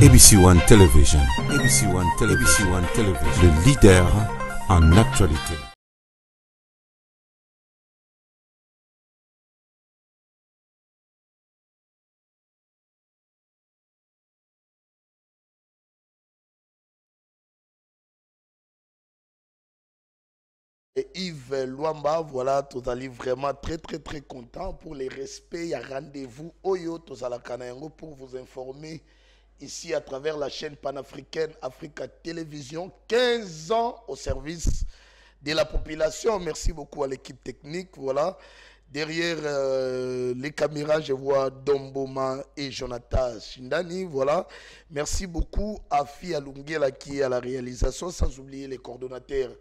ABC One Television. ABC One Television. ABC One Television. Le leader en actualité. Et Yves Luamba, voilà, tous allez vraiment très content pour les respects. Il y a rendez-vous Oyo, tous allez pour vous informer ici à travers la chaîne panafricaine Africa Télévision. 15 ans au service de la population. Merci beaucoup à l'équipe technique. Voilà. Derrière les caméras, je vois Domboma et Jonathan Shindani. Voilà. Merci beaucoup à Fia Lungela qui est à la réalisation, sans oublier les coordonnateurs.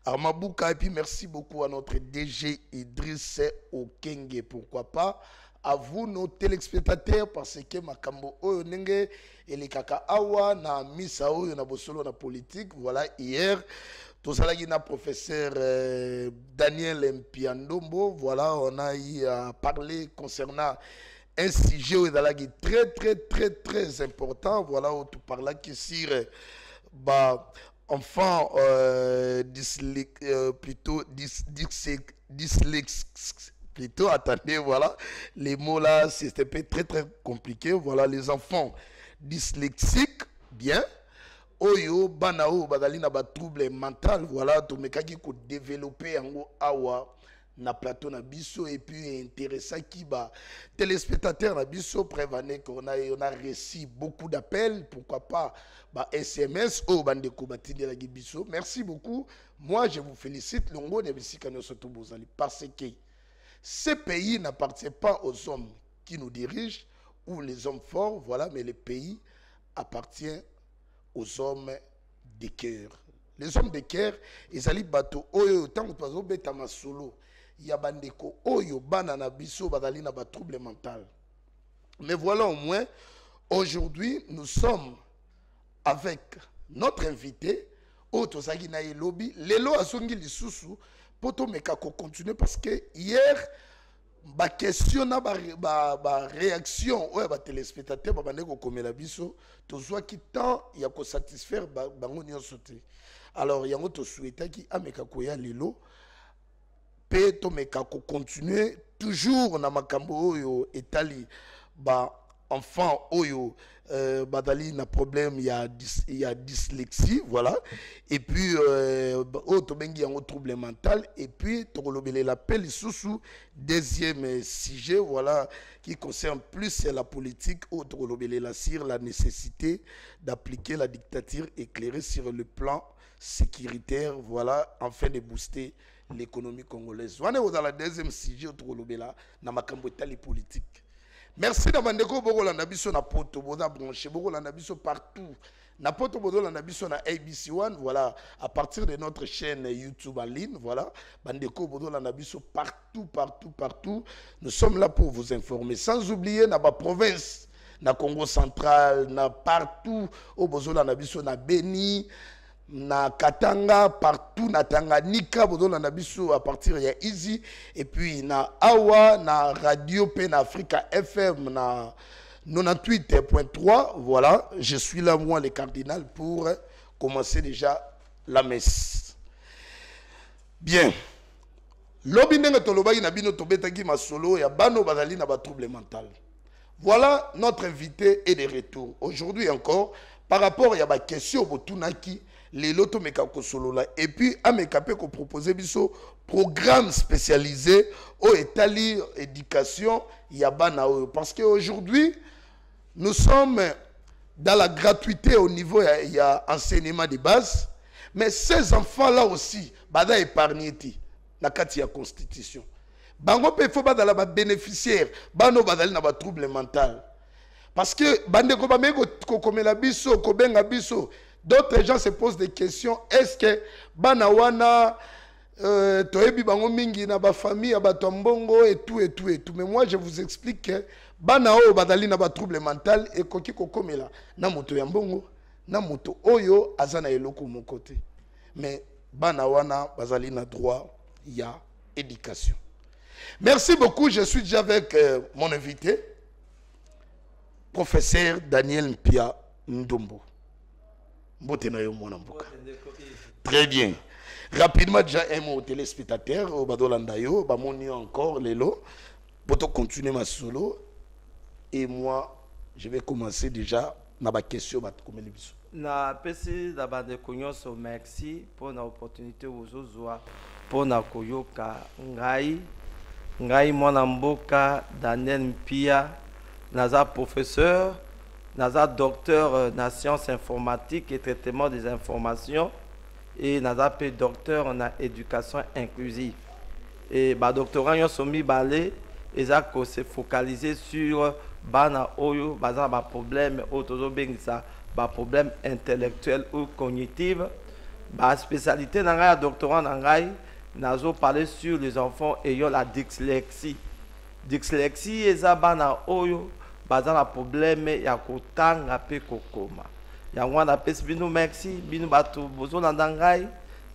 Armabouka, et puis merci beaucoup à notre DG Idriss Okenge, pourquoi pas. À vous, nos téléspectateurs, parce que Makambo Oyonenge et les Kaka Awa, na Misa Oyo, na Bosolo, na politique. Voilà, hier, tout ça là, il y a professeur Daniel Mpiandombo. Voilà, on a eu à parler concernant un sujet très important. Voilà, où tout par là qui sur enfants plutôt, attendez, voilà, les mots là, c'était très compliqué. Voilà, les enfants dyslexiques, bien. Oyo, banao, badali na ba trouble mental, voilà, to mekaki ko développer yango awa na plateau na biso et puis intéressant qui ba téléspectateurs na biso prévané qu'on a reçu beaucoup d'appels, pourquoi pas ba SMS au bandeko batindi la biso. Merci beaucoup. Moi je vous félicite longo ne bisika no soto bozali parce que ce pays n'appartient pas aux hommes qui nous dirigent ou les hommes forts, voilà, mais le pays appartient aux hommes de cœur. Les hommes de cœur, ils allaient bateau oyo tant que pazo beta masolo. Ya bandeko oyo bana na biso bazali na ba trouble mental. Mais voilà au moins aujourd'hui nous sommes avec notre invité Otosagi na lobby lelo asongi lisusu poto meka ko continuer parce que hier ba question na ba réaction oyo ba téléspectateur ba bandeko komela biso tozwa ki temps ya ko satisfaire bango nyonso te. Alors yango to souhaita ki ameka ko ya lelo pe to meka ko continuer toujours na makambo oyo etali ba enfant oyo badali na problème il y a dyslexie, voilà, et puis auto bengi yango trouble mental, et puis tolobele l'appel sous deuxième sujet, voilà, qui concerne plus la politique, auto tolobele la sur la nécessité d'appliquer la dictature éclairée sur le plan sécuritaire, voilà, afin de booster l'économie congolaise. On est dans la deuxième sujet auto tolobela na makambo etali politique. Merci d'abandeko bokola na biso na poto boza branché bokola na biso partout na poto bokola na biso na ABC One, voilà, à partir de notre chaîne YouTube en ligne, voilà, bandeko bokola na biso partout nous sommes là pour vous informer, sans oublier na ba province na Congo central na partout au bozola na biso na Beni na Katanga, partout na Tanganyika bozola na biso à partir ya Easy, et puis na Awa na radio pe na Africa FM na 98.3, voilà, je suis là moi le cardinal pour commencer déjà la messe. Bien, lobi ndenge tolobaki na bino tobetaki masolo ya bano bazali na ba trouble mental. Voilà, notre invité est de retour aujourd'hui encore par rapport à la question botunaki les loto meka kosolola, et puis a mekapé ko proposer biso programme spécialisé au étali éducation yabana, parce que aujourd'hui nous sommes dans la gratuité au niveau il y a enseignement de base, mais ces enfants là aussi bada épargné ti na kati ya constitution bango pe faut bada la bénéficiaire bano badali na ba trouble mental, parce que bande ko ba meko ko komela biso ko benga biso. D'autres gens se posent des questions. Est-ce que Banawana, Toebi Bango Mingi, na ba famille, Abatombongo et tout. Mais moi, je vous explique que Banao Badali na ba trouble mental et Koki Kokomela. Na moto Yambongo, na moto Oyo, Azana Eloko mon côté. Mais Banawana, Bazali na droit, il y a éducation. Merci beaucoup. Je suis déjà avec mon invité, professeur Daniel Mpia Ndombo. Mbote na yo mwana mboka. Très bien. Rapidement, déjà un mot aux téléspectateurs, au Badolanda yo, bamoni encore lelo, pour continuer ma solo. Et moi, je vais commencer déjà dans ma question. Na pesi da bande konyoso merci pour l'opportunité ozozoa pour na koyoka ngai mwana mboka Daniel Mpia naza professeur naza docteur na sciences informatiques et traitement des informations et naza pe docteur en éducation inclusive et ba doctorat yo somi balé eza ko se focaliser sur bana oyo baza ba problème otozo bengisa ba problème intellectuel ou cognitif ba spécialité na ngai doctorat na ngai nazo parler sur les enfants ayant la dyslexie eza bana oyo baza na problème ya kotanga pe kokoma yango na pesi bino merci bino bato bozo na ngai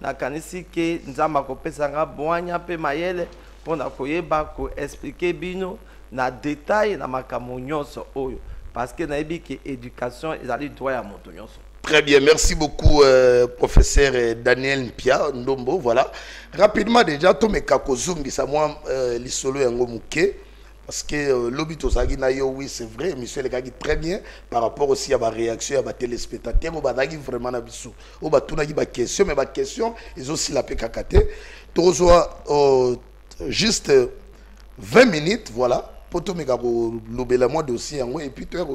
na kanisi ke nzamba kopesa nga boanya pe mayele pona koyeba ko expliquer bino na détail na makambo nyonso oyo parce que nayebi que éducation ezali droit ya moto nyonso. Très bien, merci beaucoup professeur Daniel Mpia Ndombo. Voilà, rapidement déjà to me kakozungi sa moi lisolo yango muke parce que l'obito sagi na yo oui c'est vrai monsieur le gars très bien par rapport aussi à ma réaction à ma téléspectateurs au badagi vraiment na biso au batuna gi ba question mais ba question ils aussi la pekakate to juste 20 minutes voilà. Pour tout le dossier et puis tu as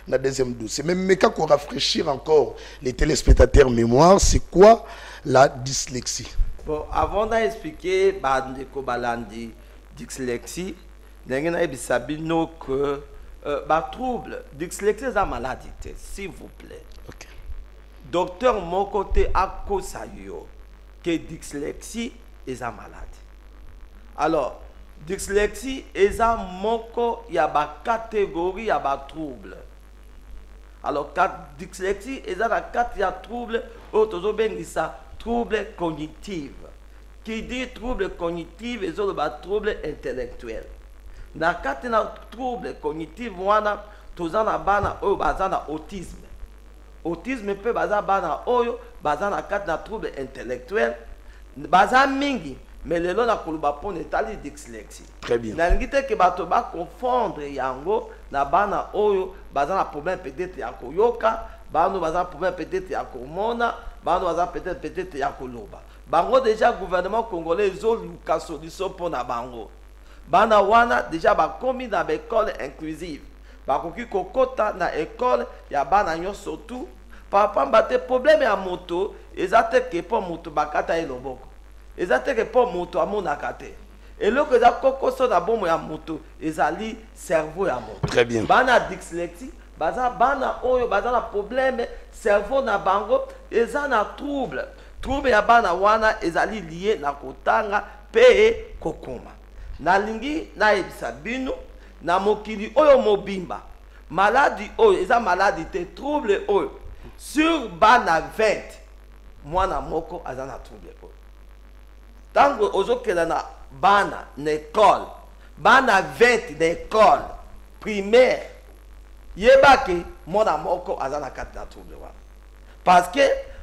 la deuxième dossier. Mais quand on rafraîchir encore les téléspectateurs mémoire, c'est quoi la dyslexie? Bon, avant d'expliquer Bandeko Balandi dyslexie, nous avons que trouble dyslexie est une maladie, s'il vous plaît. Okay. Docteur mon côté a kosayo que dyslexie est une maladie. Alors dyslexie est un moko ya ba catégorie ya ba trouble. Alors dyslexie est la catégorie trouble auto bengisa trouble cognitif. Qui dit trouble cognitif est le trouble intellectuel. Na na trouble cognitif wana tozana bana oyo bazana autisme. Autisme peut bazana bana oyo bazana na trouble intellectuel bazana mingi. Mais le long na koluba pon etali dyslexie. Très bien. Na ngite ke bato ba confondre yango na bana oyo baza na problème peut-être ya koyoka, bano baza problème peut-être ya komona, bano baza peut-être ya koloba. Bango déjà gouvernement congolais zo luka solution pour na bango. Bana wana déjà ba komi na école inclusive. Ba koki kokota na école ya bana nyo surtout papa mbate problème ya moto ezate ke po moto bakata eloboko. Ezate que pour moto à mon akate. Et le que ça kokoso na bomo ya moto ezali cerveau ya moto. Très bien. Bana dyslexie, baza bana oyo baza na problème cerveau na bango eza na trouble. Trouble ya bana wana ezali lié na kotanga pe kokoma. Na lingi na ebisa bino na mokili oyo mobimba. Maladie oyo eza maladie te trouble oyo sur bana 20 mwana moko azana trouble oyo. Tango ozokela na bana n'école bana 20 d'école primaire yebake mona moko azana kati na trouble wana parce que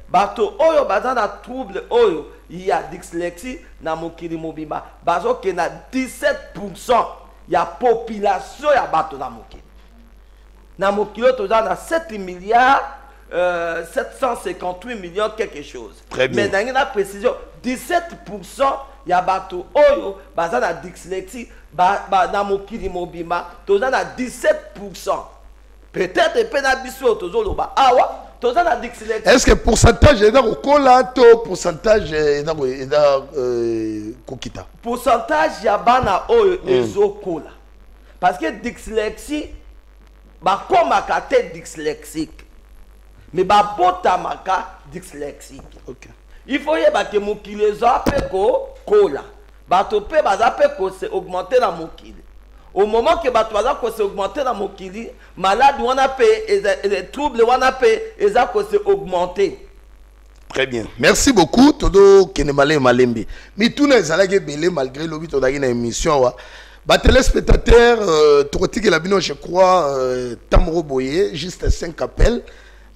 bato oyo bazana trouble oyo ya dyslexie na mokili mobimba bazoke na 17% ya population ya bato na mokili tozana 7 milliards 758 millions quelque chose. Très bien. Mais dans la précision 17% ya bato oyo bazana dyslexie na mokili mobimba tozana 17%. Peut-être pena biso tozoloba awa tozana dyslexie. Est-ce que pourcentage est dans le collato pourcentage est dans kokita? Pourcentage ya bana oyo ezokola. Parce que dyslexie ba komaka te dyslexique. Mais ba bota maka dyslexique. Okay. Il faut yeba que mokili ezape ko kola. Bato pe bazape ko se augmenter na mokili. Au moment que bato baza ko se augmenter na mokili, malade wana pe les troubles wana pe eza ko se augmenter. Très bien. Merci beaucoup todo kenemale malembi. Mi tuna ezalaki belé malgré lobi todaki na émission wa. Ba téléspectateurs tokotiki la bino je crois Tamro Boye juste 5 appels.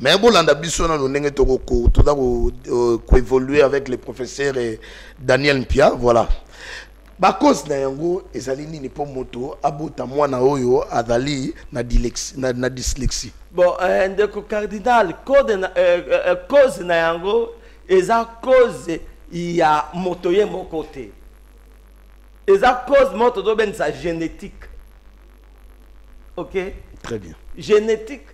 Mais bon, l'anda biso na ndenge to ko évoluer avec le professeur Daniel Mpia, voilà. Ba cause na yango ezali nini po moto abota mwana oyo adali na dyslexie. Bon, ndeko cardinal cause na yango eza cause ya moto ye moko te. Eza cause moto do ben sa génétique. OK? Très bien. Génétique.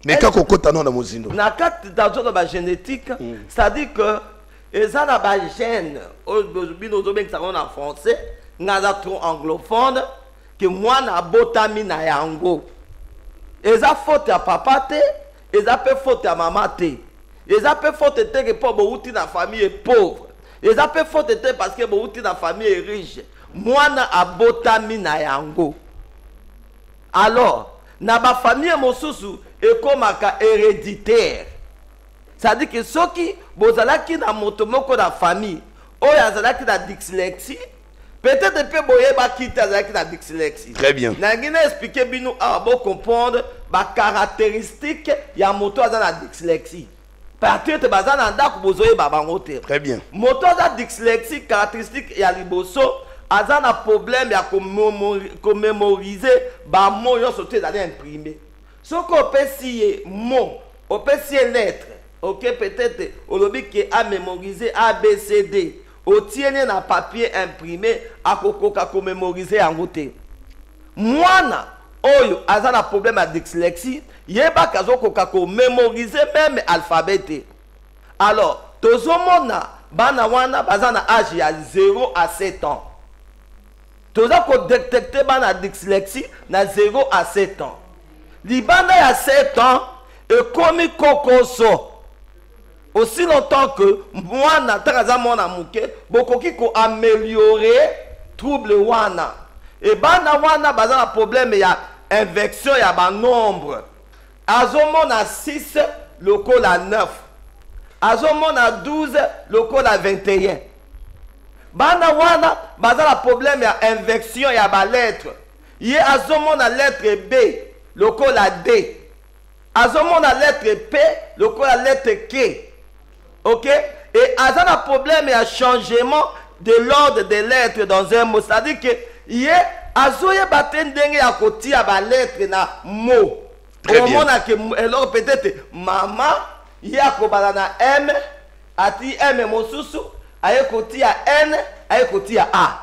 Mais quand on compte na mozindo. Na kat dans ba génétique, c'est-à-dire que eza na ba gène bino do ben sa en français, na trop anglophone que moi na botami na yango. Eza faute ya papa te, eza pe faute ya maman te. Eza pe faute te que pour bouti na famille pauvre. Eza pe faute te parce que bouti na famille riche. Moi na abotami na yango. Alors, na ba famille mosusu ekomaka héréditaire. Ça dit que ceux qui bozalaki na moto moko na famille, oyo azalaki na dyslexie, peut-être pe boyeba kiti azalaki na dyslexie. Très bien. Na ngina expliquer bino a bo comprendre ba caractéristique ya moto aza na dyslexie. Peut-être bazana ndako bozoye babango te. Très bien. Moto aza dyslexie caractéristique ya liboso aza na problème ya commémoriser ba mots yo sote d'aller imprimer. Ce qu'on peut si mot, on peut si lettre. OK, peut-être on lobby qui a mémorisé A B C D. On tient un papier imprimé à kokoka commémoriser en côté. Mwana oyo aza na problème à dyslexie, yeba kazo koka ko mémoriser même alphabet. Alors, tozomona bana wana bazana âge ya 0 à 7 ans. Toza ko détecter bana dyslexie na 0 à 7 ans. Libanda ya 7 ans et komi kokoso. Aussi longtemps que moi na taraza mona muke bokoki ko améliorer trouble wana. Et bana wana bazana problème ya inversion ya ba nombre. Azomona 6 lokola à 9. Azomona 12 lokola à 21. Bana wana bazana problème ya inversion ya ba lettre. Ye azomona lettre B lokola D. Azomona lettre P lokola lettre K. OK? Et azana problème ya changement de l'ordre des lettres dans un mot. C'est-à-dire que ye azoye batendenge ya kotia ba lettre na mot. Très bien. Alors peut-être maman ye akobala na M ati M mosusu aye kotia N aye kotia A.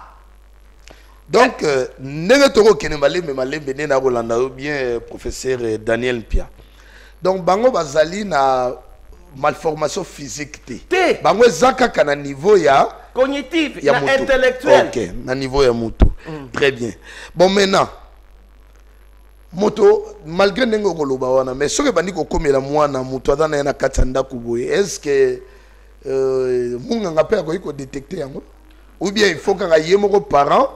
Donc ndenge toko kene malembe ne na bolanda bien professeur Daniel Mpia. Donc bango bazali na malformation physique te. Bango ezaka na niveau ya cognitif, ya intellectuel. OK, na niveau ya mutu. Très bien. Bon maintenant moto malgré ndenge koloba wana mais soki bandi ko komela mwana mutu adana na katanda kuboye est-ce que munganga pe ko détecter yango ou bien il faut que yemoko parent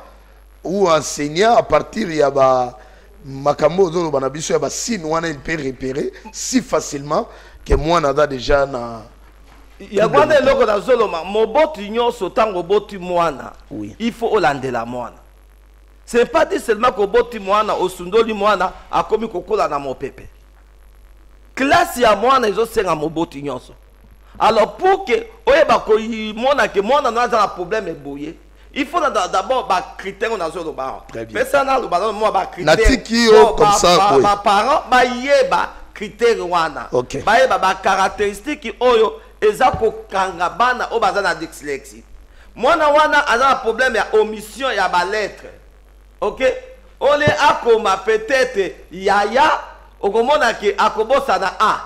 ou enseignant à partir ya ba makambo zo bana biso ya ba signe wana il peut repérer si facilement que moi nada déjà na ya gwanda loko na zoloma moboti nyonso tango boti mwana. Oui. Il faut olandela mwana. C'est pas dit seulement que boti mwana osundoli mwana akomi kokola na mopepe. Classe ya mwana ezo senga moboti nyonso. Alors pour que oyeba ko mona que mwana na za problème eboye, il faut d'abord ba critère on a zo ba. Mais ça na lo ba mo ba critère. Natiki comme ça oui. Ba parents ba yeba critère wana. OK. Ba yeba ba caractéristique oyo eza ko kanga bana o baza na dyslexie. Mwana wana aza problème ya omission ya ba lettre. OK? On est akoma peut-être yaya okomona ke akobosa na A.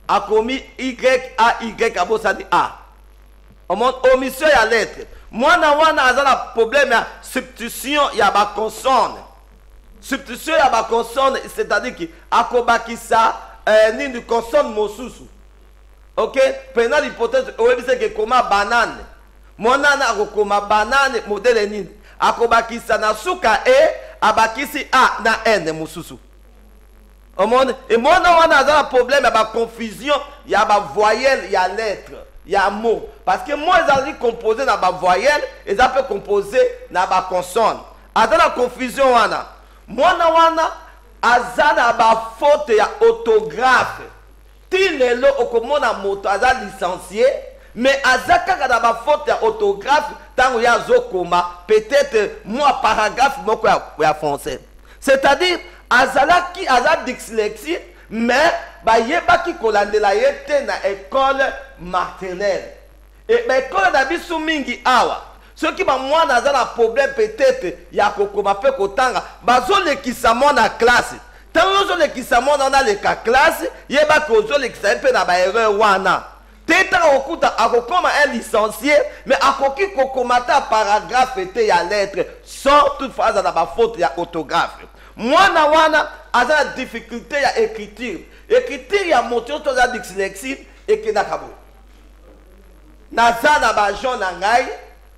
Akomi Y A Y abosa di A. Omission ya lettre. Mwana wana aza na problème ya substitution ya ba consonne. Substitution ya ba consonne, c'est-à-dire que akobakisa ni consonne mosusu. OK? Prenons l'hypothèse oyebi que koma banane. Mwana na akokoma banane modèle nini? Akobakisa na suka abakisi A na N mosusu. Et mwana wana aza na problème ya ba confusion ya ba voyelle ya lettre. Ya mot parce que moi ils composé na ba voyelle et ça peut composer na ba consonne. Ata la confusion wana. Mwana wana azana ba faute ya orthographe. Tilelo okomona moto aza licencié, mais azaka na ba faute ya orthographe tango ya zokoma peut-être moi paragraphe moko ya français. C'est-à-dire azalaki aza dyslexie mais ba yebaki kolandela yete na école maternelle. Et ba école na biso mingi awa. Ceux qui ba mwana aza na problème peut-être ya kokoma pe kotanga bazo lekisa mwana classe. Tango zo lekisa mwana na leka classe yeba ko zo lekisa pe na ba erreur wana. Teta okuta akokoma un licencié mais akoki kokomata paragraphe ete ya lettre sans toutefois na ba faute ya orthographe. Mwana wana aza na difficulté ya écriture. Écriture ya moto to za dyslexie ekenda kabo. Naza na ba Jean na ngai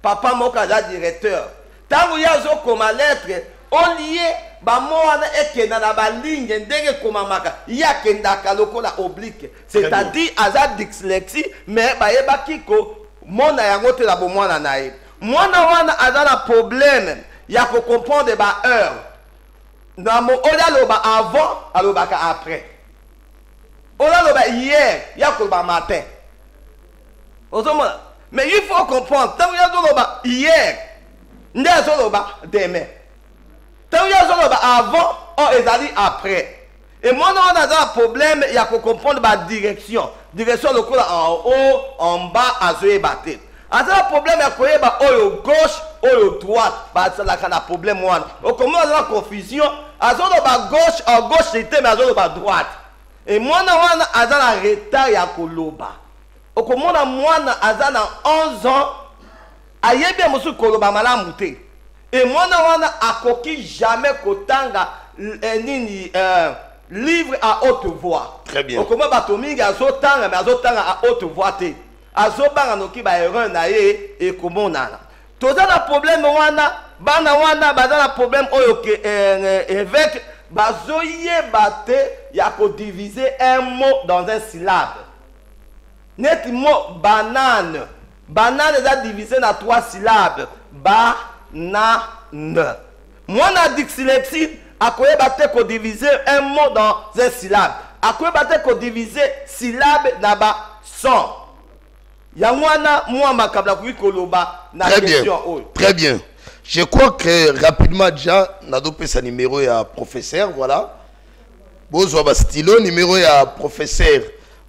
papa moko aza directeur. Tango ya zo koma lettre au lieu ba mwana ekenda na ba ligne ndenge komamaka ya kendaka lokola oblique, c'est-à-dire aza dyslexie mais ba yebaki ko mona yango te la bo mwana na ye. Mwana wana aza na problème ya ko comprendre ba heure. Na mo ola loba avant alobaka après. Ola loba hier ya ko ba matin. Ozomona mais il faut comprendre tant ya loba hier nde loba demain. Tant il y a avant, on est allé après. Et moi, on a un problème, il y a qu'on comprendre ma direction. Direction, le coup en haut, en bas, à zoé batté. Un problème, il y a au gauche, au droite. C'est un problème. On commence la confusion. À gauche, en gauche, c'était, mais à droite. Et moi, on a un retard, il y a Koloba. On commence à moi, à 11 ans, à Yébé, monsieur Koloba, malam mouté. Et moi, je akoki jamais kotanga livre à haute voix. Très bien. Comment batomingi azotanga mais azotanga à haute voix te. Azobanga noki ba erreur na ye et comment nana. Toza na problème wana, bana wana bazana problème oyo ke évêque bazoye bate ya ko diviser un mot dans un syllabe. Net mot banane. Banane est divisé dans 3 syllabes. Banane. Moi, na dyslexie, à quoi bate ko diviser un mot dans un syllabe. À quoi bate ko diviser syllabe dans ba son. Yangwana, moi, ma kabla koloba na question. Très bien. Je crois que rapidement déjà, n'a dopé sa numéro à professeur, voilà. Bozo ba stylo numéro à professeur.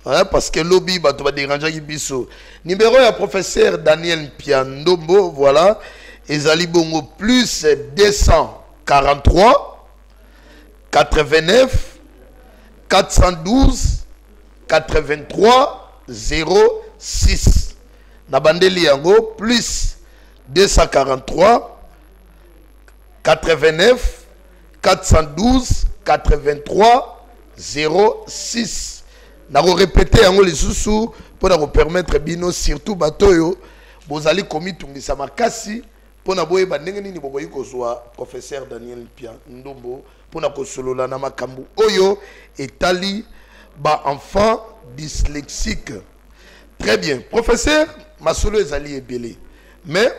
Hein, parce que lobby va déranger biso. Numéro à professeur Daniel Piandombo, voilà. Ezali bongo plus 243 89 412 83 06. Nabandeli yango plus 243 89 412 83 06. Nako répéter yango les sous pour nous permettre bino surtout batoyo bozali komitungisa makasi pour na boye bandenge nini bokoyi kozwa professeur Daniel Piandombo pour na kosolola na makambu oyo etali ba enfant dyslexique. Très bien professeur masolo ezali ebele mais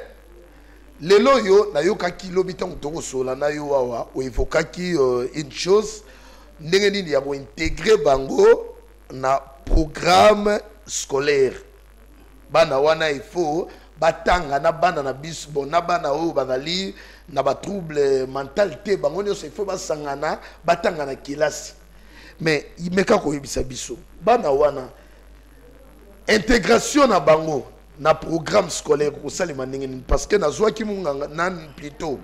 lelo yo na yokaki lobitango toko sola na yo wawa o evokaki une chose ndenge nini ya ko intégrer bango na programme scolaire. Bana wana il faut batanga na bana na bis bon na bana o bazali na ba trouble mental te bango nyonso il faut basangana batanga na kilasi. Mais imeka ko yebisa biso bana wana intégration na bango na programme scolaire ko salima ndenge parce que nazwa ki munganga nan plutôt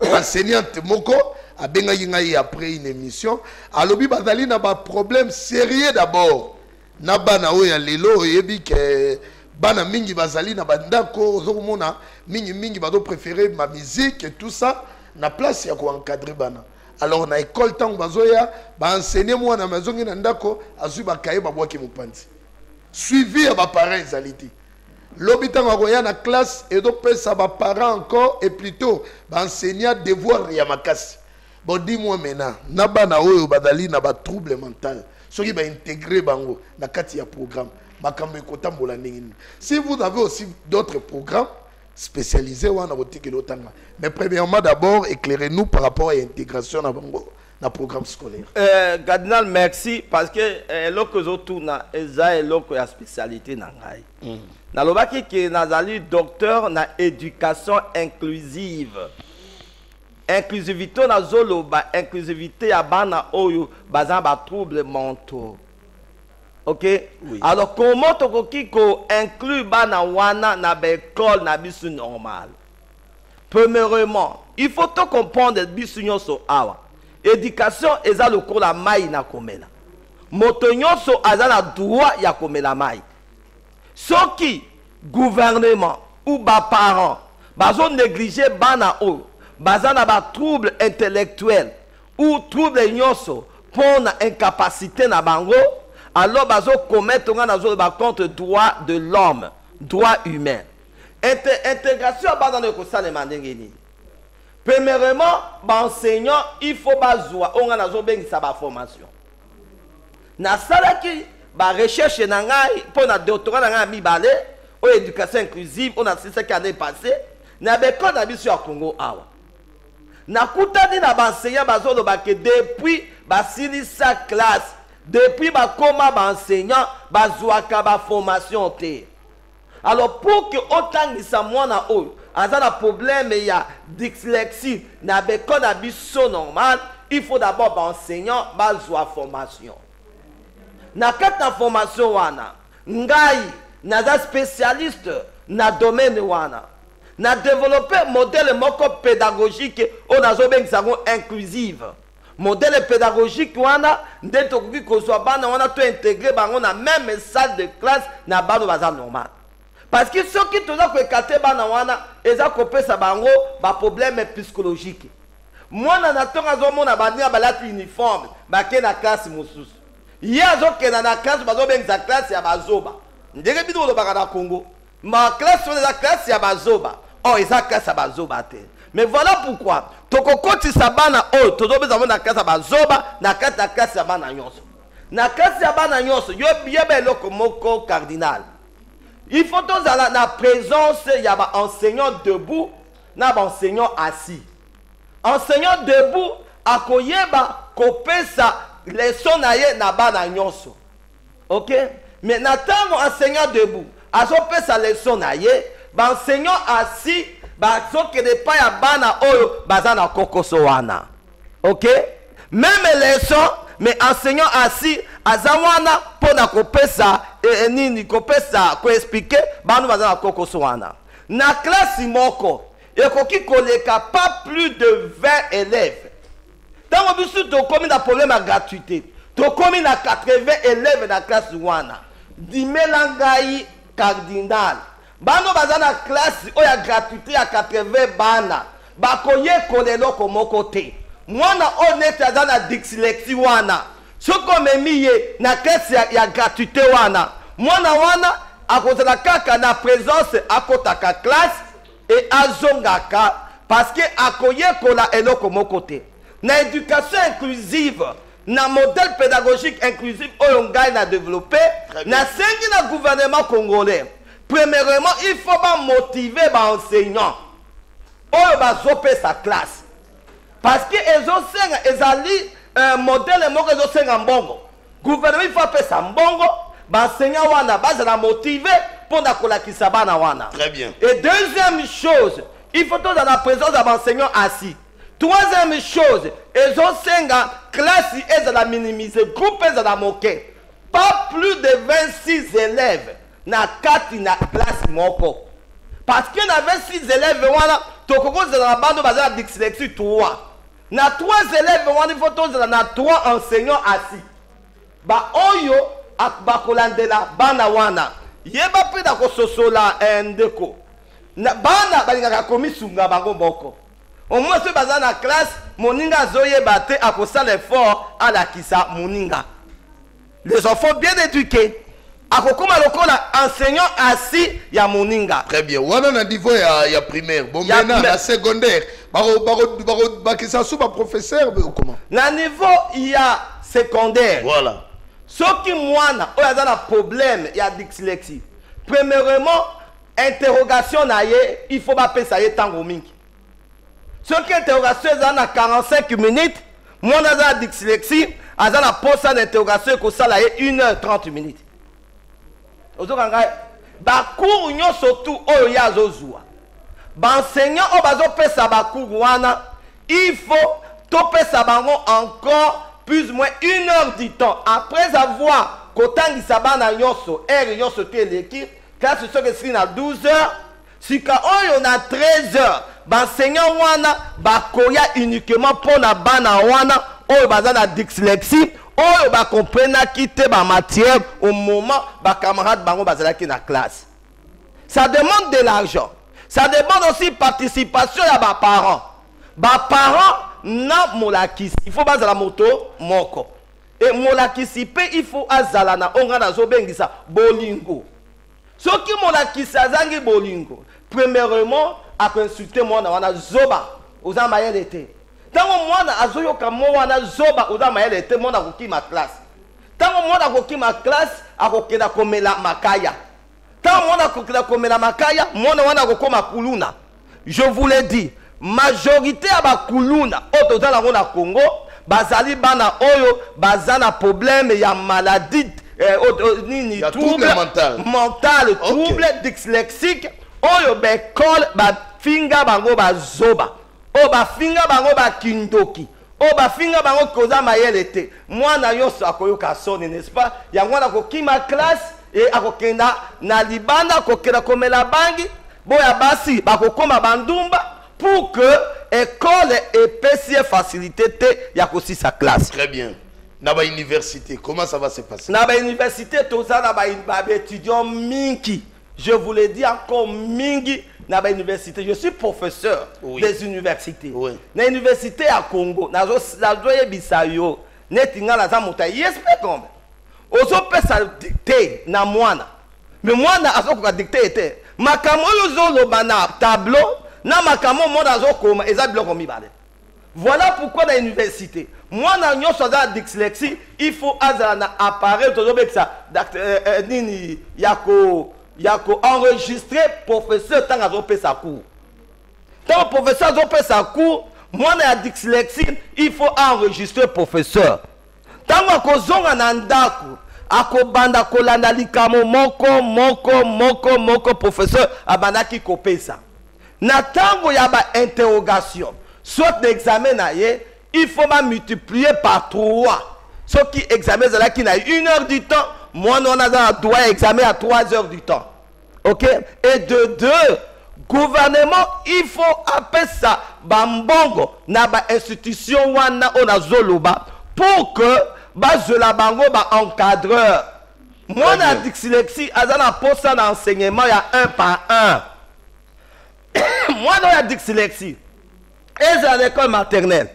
enseignante moko abenga ngai après une émission alobi bazali na ba problème sérieux d'abord na bana oya lelo yebi ke bana mingi bazali na bandako ozokomona mingi bazo préférer ma musique et tout ça na place ya ko encadrer bana. Alors na école tango bazoya ba enseigner moi na mazongi na ndako azui ba kaye ba bwaki mopanzi suivi ya ba parents ezaliti l'hôpital a na classe et donc ça va parents encore et plutôt ba enseignant devoir ya makasi. Bon dis-moi maintenant na bana oyo badali na ba trouble mental soki ba intégrer bango na kati ya programme makambo ekotambola ndenge. Si vous avez aussi d'autres programmes spécialisés wana botiki lotanga mais premièrement d'abord éclairez-nous par rapport à l'intégration na bango le programme scolaire. Cardinal, merci parce que lorsque je tourne, c'est la spécialité nangai. Nalobaki que nazali docteur na éducation inclusive. Inclusivité na zoloba, inclusivité ya bana oyo bazan ba troubles mentaux. OK? Oui. Alors comment tokoki ko inclure bana wana na l'école na bisu normal? Premièrement, il faut tout comprendre bisu nyonso awa. Éducation eza lokola mai na komela. Moto nyonso aza na droit ya komela mai. Soki gouvernement ou ba parents bazo négliger bana o baza na ba trouble intellectuel ou trouble nyonso pour na incapacité na bango, alors bazo commettre na zo ba contre droit de l'homme, droit humain. Intégration bana ne ko salema ndengeni. Premièrement, enseignant, il faut bazwa on a zo bengisa ba formation. Na salaki ba recherche na ngai pour na doctorat na ngai mibale o éducation inclusive on a 6 années passées na beko na biso ya Congo awa. Na kutani na ba enseignant bazolo ba que depuis ba silisa classe, depuis ba koma ba enseignant bazwa ka ba formation te. Alors pour que autant ngisa mwana oyo aza na problème ya dyslexie na beko na biso normal, il faut d'abord ba enseignant bazwa formation. Na kati na formation wana ngai naza spécialiste na domaine wana na développer modèle moko pédagogique on azo bengisa ngo inclusive. Modèle pédagogique wana nde tokoki kozwa bana wana to intégrer bango na même salle de classe na bano baza normal. Parce que ceux qui toza ko ekate bana wana eza kopesa bango ba problème psychologique. Mwana na tonga zo mona bania balati uniforme bake na classe mosusu. Ye azokenda na classe bazobengisa classe ya bazoba. Ndenge bido lobaka na Congo. Ma classe on la classe ya bazoba. Oh, eza classe ya bazoba te. Mais voilà pourquoi tokokoti sabana oh tozobeza na classe ya bazoba na kati na classe ya bana nyonso. Na classe ya bana nyonso yo biebe loko moko cardinal. Il faut tous aller na présence ya ba enseignant debout na ba enseignant assis. Enseignant debout akoyeba kopesa leçon na ye na bana nyonso. OK? Mais natango enseignant debout azopesa leçon na ye, ba enseignant assis bazokende pa ya bana oyo baza na kokoso wana. OK? Même leçon mais enseignant assis azawana pona kopesa nini kopesa ko expliquer banu baza na kokoso wana. Na classe moko ekoki koleka pas plus de 20 élèves. Tant que tu as commis un problème à gratuité, tu as commis 80 élèves dans la classe wana. Dimelangai cardinal. Bano bazana classe où il y a gratuité à 80 bana. Bakoye kolelo komo kote. Mwana honnête azana dyslexie wana. Soko memiye na classe ya gratuité wana. Mwana wana akozala kaka na présence akotaka classe et azongaka parce que akoye kola eloko mokote. Na éducation inclusive, na modèle pédagogique inclusif oyo ngai na développé, na sengi na gouvernement congolais. Premièrement, il faut pas motiver ba enseignants. Oyo ba zope sa classe. Parce que ezosenga ezali modèle moko ezosenga mbongo. Gouvernement il faut appeler ça mbongo, ba enseignants wana bazala motiver pour na kolakisa bana wana. Très bien. Et deuxième chose, il faut tous dans la présence d'un enseignant assis. Troisième chose, ils ont 5 classe et la minimiser, groupe et la moquer. Pas plus de 26 élèves na 4 na classe moko. Parce que na 26 élèves wana tokoko dans la bande bazala dyslexie 3. Na 3 élèves wana il faut tous na 3 enseignants assis. Ba oyo akbakolandela bana wana. Yeba pe da ko sosola ndeko. Na bana balingaka komisunga bango moko. Au moins ce bazar na classe, moninga zoye bate à cause l'effort à la kisa moninga. Les enfants bien éduqués. À kokoma lokola enseignant assis ya moninga. Très bien. Wana na niveau ya primaire. Bon maintenant na secondaire. Baro kisa sou ba professeur comment? Na niveau il y a secondaire. Voilà. Ce qui mwana o ya na problème ya dyslexie. Premièrement, interrogation na ye, il faut pas penser ça tango mingi. Ce qui est interrogation est dans 45 minutes, Moi, dans la dyslexie, à la poste d'interrogation, que ça là 1h30 minutes. Ozo kangai, ba cours nyo surtout oyo ya zozua. Ba enseignant o bazo pesa ba cours wana, il faut to pesa bango encore plus ou moins 1 heure du temps. Après avoir kotangisa bana nyoso, nyoso te l'équipe, classe ce que c'est na 12 heures, si ka oyo na 13 heures, ba enseignant wana ba koya uniquement pour na bana wana oyo baza na dyslexie. Oyo ba comprendre quitter ba matière au moment ba camarade bango bazalaki na classe. Ça demande de l'argent. Ça demande aussi participation ya ba parents. Ba parents na molakisi. Il faut bazala moto moko. Et molakisi pe il faut azala na onga na zo bengisa bolingo. Soki molakisi azangi bolingo. Premièrement, a consulter moi na wana zoba. Oza mayele te. Tango mwana azoyoka mwana zoba oza mayele te mwana kokima classe. Tango mwana kokima classe akokenda komela makaya. Tango mwana kokenda komela makaya mwana wana kokoma kuluna. Je vous l'ai dit, majorité ya ba kuluna oto na na Congo bazali bana oyo bazana problème ya maladie ni trouble mental, trouble dyslexique oyo bekol ba finga bango bazoba. O ba finga bango ba kindoki. O ba finga bango koza mayele te. Mwana yoso akoyoka soni, n'est-ce pas? Ya mwana kokima classe et akokenda na libanda kokenda komela bangi. Boya basi bakokoma bandumba pour que école et PC facilité te ya kosi sa classe. Très bien. Na ba université, comment ça va se passer? Na ba université toza na ba étudiants mingi. Je vous l'ai dit encore mingi. Na ba université, je suis professeur des universités. Na université à Congo, na zoye bisayo, netinga na za mota yespe kombe. Ozo pesa dicté na mwana. Mais mwana azo ko dicté te. Makamo zo lo bana tableau, na makamo mona zo koma eza biloko mibale. Voilà pourquoi dans l'université, mwana nyoso za dyslexie, il faut azala na appareil tozo beksa nini yako yako enregistré professeur tant à zopé sa cours. Tant professeur zopé sa cours, moi na dyslexie, il faut enregistrer professeur. Tant ko zonga na ndako, ako banda kolanda likamo moko professeur abandaki kopesa. Na tango ya ba interrogation, soit d'examen na ye, il faut ma multiplier par 3. Ce qui examen là qui n'a 1 heure du temps, moi on a droit examen à 3 heures du temps. OK? Et de 2, gouvernement, il faut appeler ça bambongo na ba institution wana ona zoloba pour que ba zola bango ba encadreur. Moi na dyslexie azana posa na enseignement ya 1 par 1. Moi na dyslexie. Et à l'école maternelle,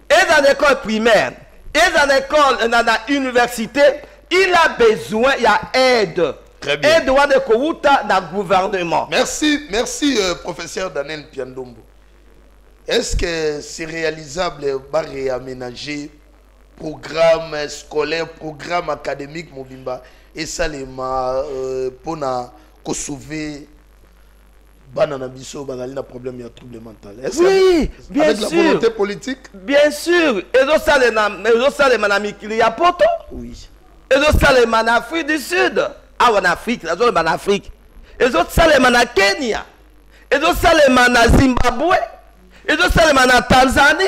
et à l'école primaire, et à l'école na université, il a besoin il y a aide. Très bien. Aide de Kouta dans le gouvernement. Merci, professeur Daniel Piandombo. Est-ce que c'est réalisable de réaménager programme scolaire, programme académique Mobimba et ça les pour sauver banana biso bazali na problème ya trouble mental. Oui, bien avec sûr. La volonté politique? Bien sûr. Et donc ça les manamikili ya poto. Oui. Et donc ça les en Afrique du Sud. Ah en Afrique, la zone en Afrique. Et donc ça les en Kenya. Et donc ça les en Zimbabwe. Et donc ça les en Tanzanie.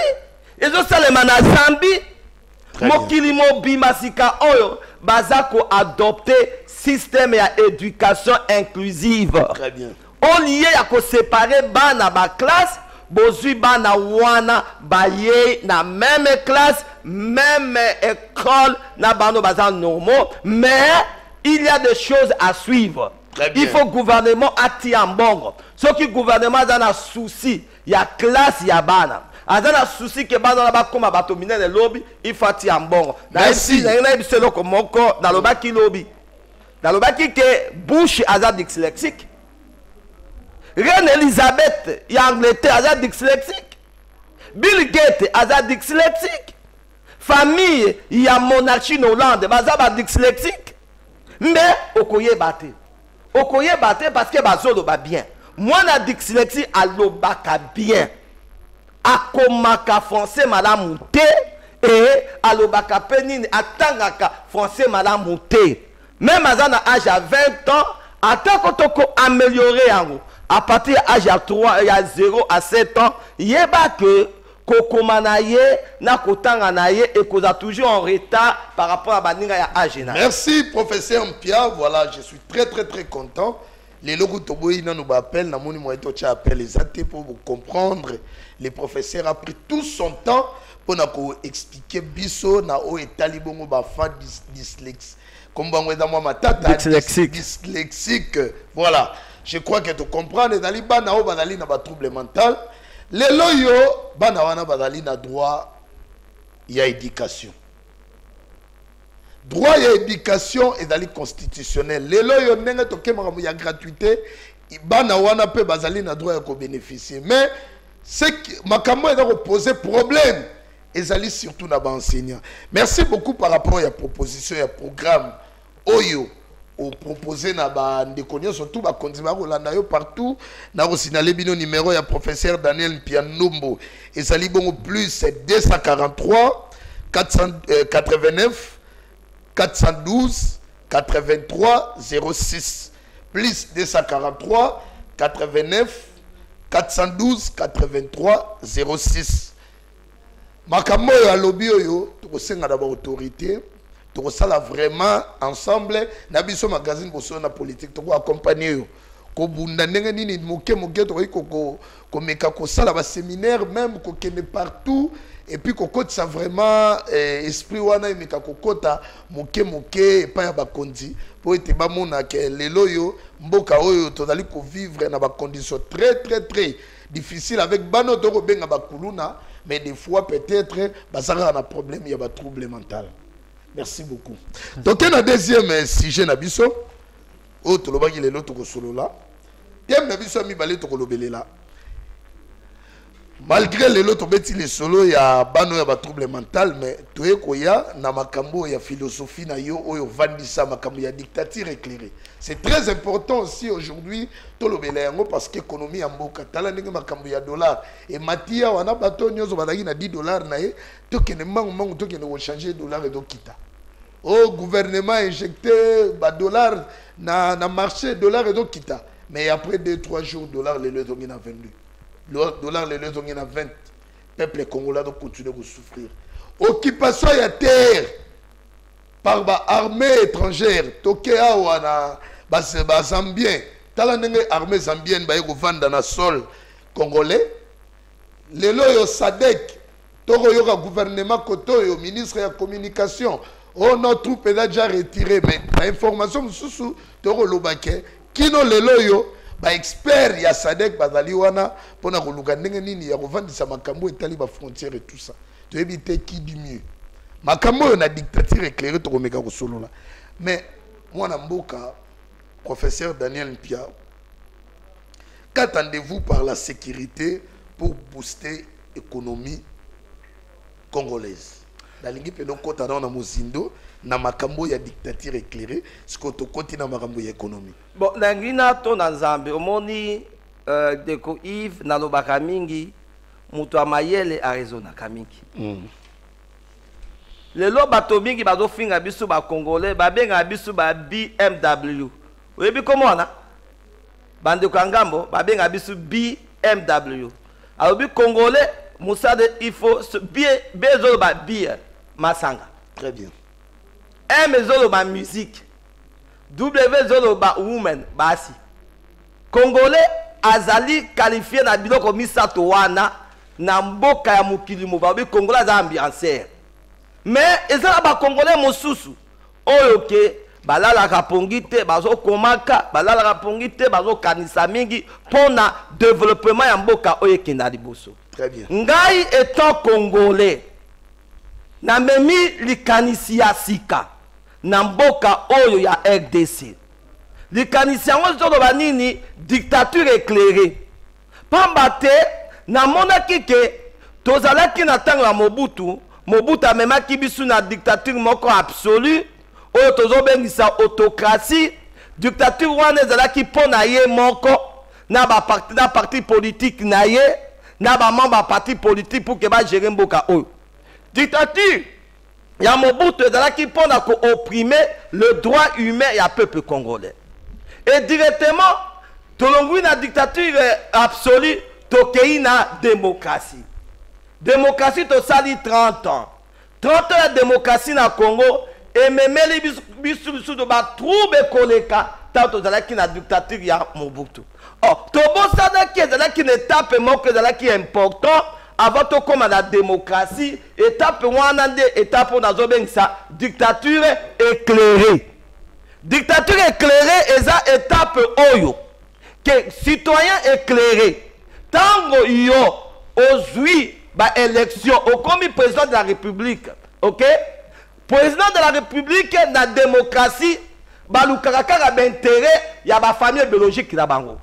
Et donc ça les en Zambie. Mokili mobima sika oyo bazako adopter système ya éducation inclusive. Très bien. On lié à ko séparer bana ba classe, bozui bana wana baye na même classe, même école na bano bazan normaux, mais il y a des choses à suivre. Il faut gouvernement ati ambongo. Ce qui gouvernement a un souci, il y a classe, il y a bana. Azana un souci que bana ba comme batominer le lobby, il faut ati ambongo. Merci. Na ebiselo ko moko na lobaki lobby. Na lobaki que bouche azan dyslexique. Reine Elisabeth, y Angleterre, elle est dyslexique. Bill Gates, elle est dyslexique. Famille, il y a monarchie en Hollande, elle est dyslexique. Mais, okoye bate. Okoye bate parce que bazolo ba bien. Moi, la dyslexie, alo baka bien. Akomaka français, madame, te. et alobaka penine atangaka français madame monté même à âge à 20 ans attends qu'on améliorer yango à partir de l'âge à 3 il y a 0 à 7 ans yeba que kokoma na ye na kotanga na ye et qu'on a toujours en retard par rapport à baninga ya âge na. Merci professeur Mpia, voilà, je suis très content. Les locaux toboyi na nous appellent na moni moi to appelle les athées pour vous comprendre. Le professeur a pris tout son temps pour nous expliquer biso na o etali bongo ba fa dyslexique. Comme bango dans moi matata dyslexique. Voilà. Je crois que tu comprends les dali bana o banali na ba trouble mental. Les loyo bana wana banali na droit ya éducation. Droit à éducation est dans le constitutionnel. Les lois n'engagent pas la gratuité. Bana wana pe bazali na droit à bénéficier. Mais c'est que makambo est poser problème. Et zali surtout na ba enseignant. Merci beaucoup par rapport à la proposition, à la programme Oyo. Au proposé na ba ndekonyo surtout ba konzima kolanda yo partout na ko signaler bino numéro ya professeur Daniel Pianombo. Et zali bongo plus 243 489 412 83 06 plus 243 89 412 83 06. Makambo ya lobby oyo to senga d'abord autorité to sala vraiment ensemble na biso magazine boso na politique to accompagner yo ko bunda ndenge nini moke to meka ko sala ba séminaire même ko kene partout. Et puis kokota ça vraiment esprit wana imeka kokota moke pa ya bakondi pour ete ba mona ke lelo yo mboka oyo tozali ko vivre na ba conditions très difficiles avec bano to benga bakuluna mais des fois peut-être basara na problème ya ba trouble mental. Merci beaucoup. Donc un deuxième sujet na biso o to lobaki lelo to ko solo la thème na biso mi balé to ko lobelela. Malgré les autres bêtises les solos ya bano ya ba trouble mental mais toye koya na makambo ya philosophie na yo oyo vandisa makambo ya dictature éclairée. C'est très important aussi aujourd'hui to lobela yango parce que économie ya mboka tala ndenge makambo ya dollar et matia wana bato nyozo badaki na $10 na ye to kene mangu to kene ko changer dollar et do kita. Au gouvernement injecté ba dollar na marché dollar et do kita mais après 2-3 jours dollar les deux ont vendu. Le dollar, les deux ont 20. Peuple congolais doit continuer de souffrir. Occupation de terre par l'armée étrangère. Tokea ou na Zambien. Talanenge armée zambienne ba yeko vanda na sol congolais. Le loyo Sadek. Toro yoka gouvernement koto yo ministre de la communication. Oh notre troupe est déjà retirée mais l'information sous toro lobake kino le loyo ba expert ya Sadek bazali wana pona koluka ndenge nini ya kovandisa makambo etali ba frontière et tout ça to éviter qui du mieux makambo na dictature éclairée to komeka ko solola mais mwana mboka professeur Daniel Mpia qu'attendez-vous par la sécurité pour booster l'économie congolaise la lingi pe donc kota na mozindo na makambo ya dictature éclairée ce que to koti na makambo ya économie. Bon langina to na Nzambe omoni deko Yves na lobaka mingi mutu amayele Arizona kamingi. Lelo bato mingi bazo finga biso ba congolais ba benga biso ba BMW. Oyebi komona bande ko ngambo ba benga biso BMW. Alobi congolais musade il faut bien bezo ba bière masanga. Très bien. M zolo ba musique. W zolo ba women basi. Congolais azali qualifié na biloko misato wana na mboka ya mokili mobabi congolais za ambianceur. Mais ezala ba congolais mosusu oyo ke balala kapongite bazo komaka balala kapongite bazo kanisa mingi pona développement ya mboka oyo kenda liboso. Très bien. Ngai étant congolais na memi likanisi ya sika na mboka oyo ya RDC likanisi yango zolo banini dictature éclairée pamba te na monaki ke tozalaki na tango ya Mobutu amemaki biso na dictature moko absolue oyo tozobengisa autocratie dictature wana ezalaki mpo na ye moko na parti politique na ye na ba membre parti politique pour que ba gérer mboka oyo dictature ya Mobutu ezalaki mpona ko-opprimer le droit humain ya peuple congolais. Et directement, tolongwi na dictature absolue, tokei na démocratie. Démocratie tosali 30 ans. 30 ans de démocratie na Congo, et memeli bisu de ba trouble koleka, tant tozalaki na dictature ya Mobutu. Or, tobosana ki ezalaki une étape moko ezalaki important avant to comme la démocratie, étape wana nde étape na zobengisa dictature éclairée. Dictature éclairée eza étape oyo que citoyen éclairé tango yo ozui ba élection au comme président de la République, OK? Président de la République na démocratie balukaka kaka d'intérêt ya ba famille biologique na bango.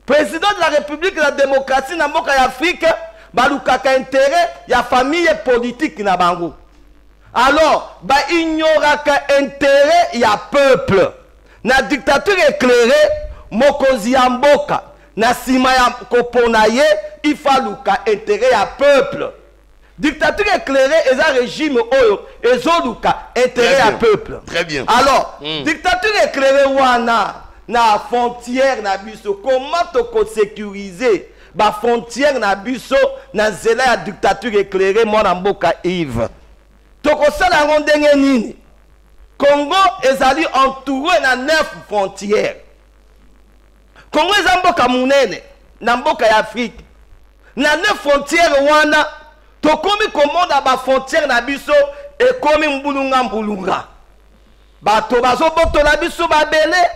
Président de la République la démocratie na mboka ya Afrique balukaka intérêt ya famille politique na bango. Alors ba ignoraka intérêt ya peuple. Na dictature éclairée mokonzi ya mboka na sima ya kopona ye ifaluka intérêt ya peuple. Dictature éclairée est un régime oyo ezoluka intérêt à peuple. Très bien. Alors, dictature éclairée wana na frontière na biso, comment to sécuriser ba frontière na biso na zela ya dictature éclairée mona mboka Yves. Toko sala ndenge nini? Congo ezali entouré na 9 frontières. Congo eza mboka munene na mboka ya Afrique. Na 9 frontières wana tokomi komonda ba frontière na biso ekomi mbulunga. Bato bazobotola biso babele.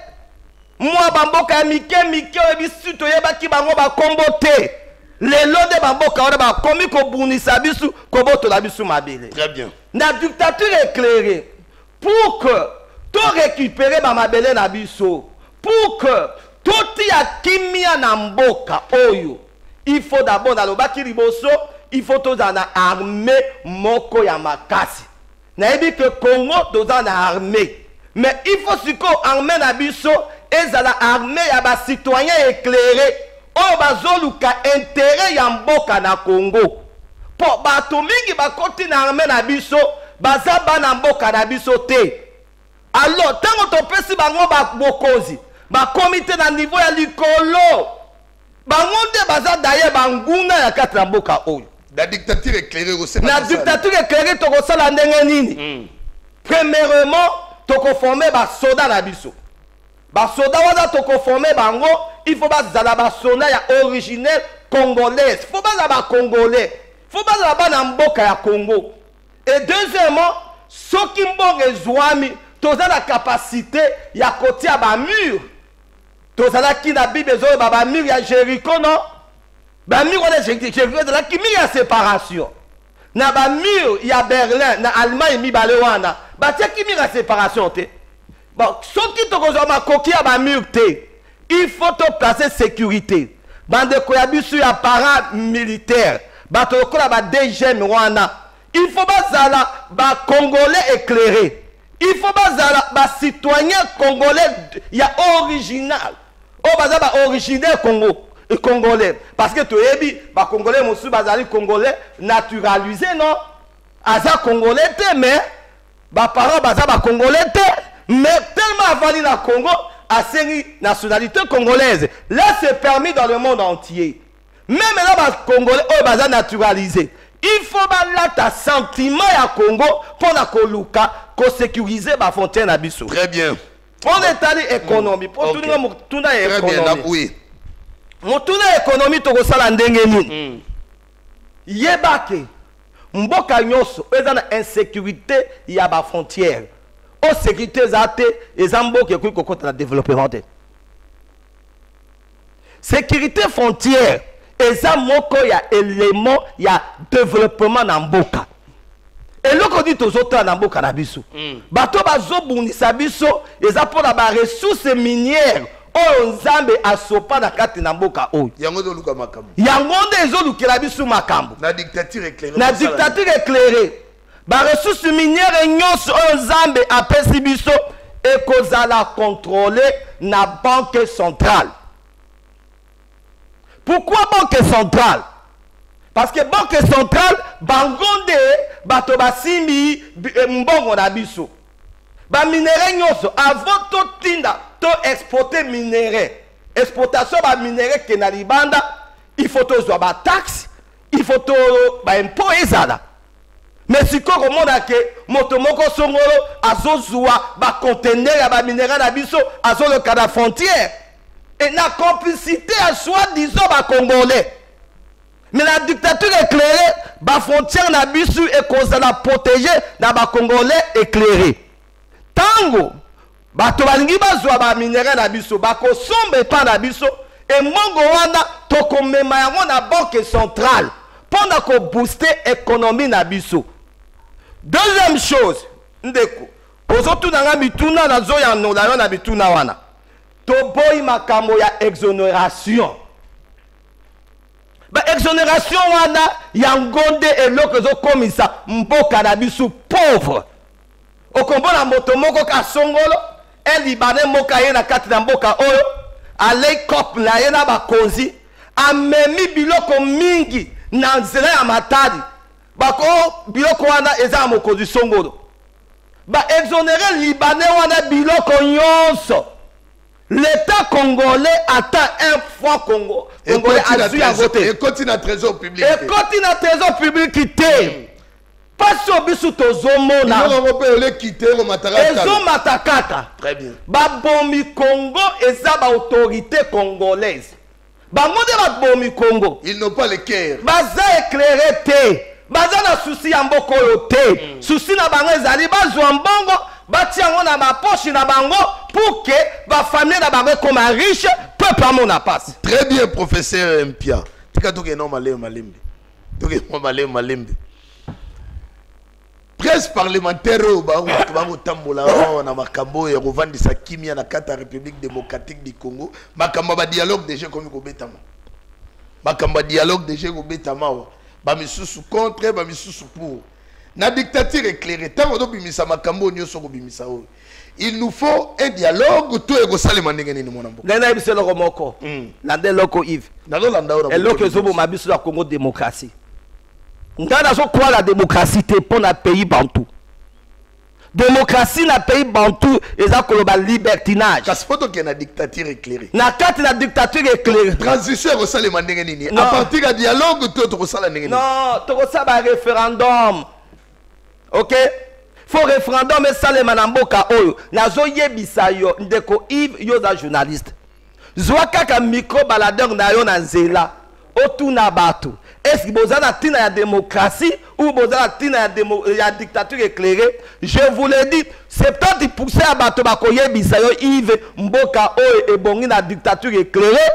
Mwa bamboka ya mike oyo bisu toyebaki bango bakombo te. Lelo de bamboka wana bakomi kobunisa biso kobotola biso mabele. Très bien. Na dictature éclairée pour que to récupérer ba mabele na biso, pour que toti ya kimia na mboka oyo, il faut d'abord na lobaki liboso, il faut toza na armée moko ya makasi. Na ebi que Congo toza na armée. Mais il faut siko armée na biso ezala armée ya ba citoyen éclairé oyo bazoluka intérêt ya mboka na Congo. Po bato mingi bakoti na armée na biso baza bana mboka na biso te. Alors tango topesi bango ba bokonzi ba comité na niveau ya likolo bango nde baza daye banguna ya kati na mboka oyo. La dictature éclairée aussi. La dictature éclairée toko sala ndenge nini? Premièrement, toko former ba soda na biso. Ba soda waza toko former bango, il faut ba zala ba soda ya originel congolaise. Faut ba za ba congolais. Faut ba za ba na mboka ya Congo. Et deuxièmement, soki mbonge zwami, toza la capacité ya kotia ba mur. Toza la ki na Bible zo ba mur ya Jéricho non? Ba mur on est Jéricho de la ki mur ya séparation. Na ba mur ya Berlin na Allemagne mi balewana. Ba tia ki mur ya séparation te. Bon, soki to kozo ma koki ya ba mur te. Il faut to placer sécurité. Bande ko ya bisu ya paramilitaire. Ba to kola ba DGM wana. Il faut bazala ba congolais éclairé. Il faut bazala ba citoyen congolais ya original. O baza ba originel Congo et congolais parce que to yebi ba congolais mosu bazali congolais naturalisé non. Aza congolais te mais ba parents baza ba congolais te mais tellement avali na Congo a série nationalité congolaise. Là c'est permis dans le monde entier. Même là ba congolais o baza naturalisé. Il faut balata sentiment ya Congo pour na koluka ko sécuriser ba frontière na biso. Très bien. On est allé économie. Pour tout le monde, tout est économie. Très bien, oui. Mon tout est économie to kosala ndenge nini. Yebake. Mboka nyoso ezana insécurité ya ba frontière. O sécurité zate ezamboke ku kokota na développement. Sécurité frontière eza moko ya élément ya développement na mboka. Et loko dit aux autres na mboka na biso. Bato bazobunisa biso eza pona ba ressources minières oyo nzambe asopa na kati na mboka oyo. Yango de luka makambo. Yango nde ezolukela biso makambo. Na dictature éclairée. Na dictature éclairée. Ba ressources minières nyonso oyo nzambe apesi biso ekozala contrôlé na banque centrale. Pourquoi banque centrale? Parce que banque centrale bangonde bato basimi mbongo na biso. Ba minéraux nyonso avant to tinda to exporter minéraux. Exportation ba minéraux ke na libanda, il faut to zwa ba taxe, il faut to ba impôt ezala. Mais si ko komona ke moto moko songolo azozwa ba conteneur ya ba minéraux na biso azo le cas de frontière et na complicité à soi-disant ba congolais. Mais la dictature éclairée, la frontière n'a bisu et cause la protéger dans les Congolais éclairés. Tango, bato balingi bazwa ba minéraux na biso, bako sombe pa na biso, et mongo wana toko mema yango na banque centrale, pendant ko booster économie na biso. Deuxième chose, ndeko, ozotu nanga mituna na zo ya no na mituna wana. To boy makambo ya exonération. Ba exonération wana yangonde eloko zo komisa mboka na biso pauvre. Okombona moto moko ka songolo, un libanais moka ye na kati na mboka oyo, ale kop na ye na bakonzi, amemi biloko mingi na nzela ya matadi. Bako biloko wana eza mokonzi songolo. Ba exonéré libanais wana biloko nyonso. L'État congolais attend un fois Congo. Congolais a su à voter. Et continue à trésor public. Et continue à trésor public quitter. Pas sur bisu tozomona. Ils vont le quitter au Matakata. Ezo Matakata. Très bien. Babomi Congo et ça ba autorité congolaise. Bamode babomi Congo. Ils n'ont pas le cœur. Baza éclairé te. Baza na souci ya mboko yo te. Souci na bango ezali bazwa mbongo. Bati yango na ba poche na bango pour que ba famille na bango comme riche peuple à mon passe. Très bien professeur Mpia. Tika toke no malembe. Toke no malembe. Presse parlementaire bango tambola na makambo ya kovandisa kimia na kata République démocratique du Congo. Makambo ba dialogue déjà comme ko betama. Makambo dialogue déjà ko betama. Ba misusu contre, ba misusu pour. La dictature éclairée, il nous faut un dialogue. Tout est ça les mandingues ni mon ambo. Nana ibise loko moko. Nande loko Yves. Nalo landa ora. Et loko zobo mabisu la Congo démocratie. Ngana so quoi la démocratie te pour un pays bantou. Démocratie na pays bantou et ça koloba libertinage. Kaspoto qui est la dictature éclairée. Na carte la dictature éclairée. Transition au ça les mandingues ni. À partir du dialogue tout au ça la ndenge. Non, to ça ba référendum. Ok? Faut référendum et ça les manamboka oyo. Nazo yebisa yo ndeko Yves yo za journaliste. Zwa kaka micro baladeur na yo na nzela. Otuna bato. Est-ce que boza na tina ya démocratie ou boza na tina ya dictature éclairée? Je vous le dis, 70% ya bato bako yebisa yo Yves mboka oyo ebongi na dictature éclairée.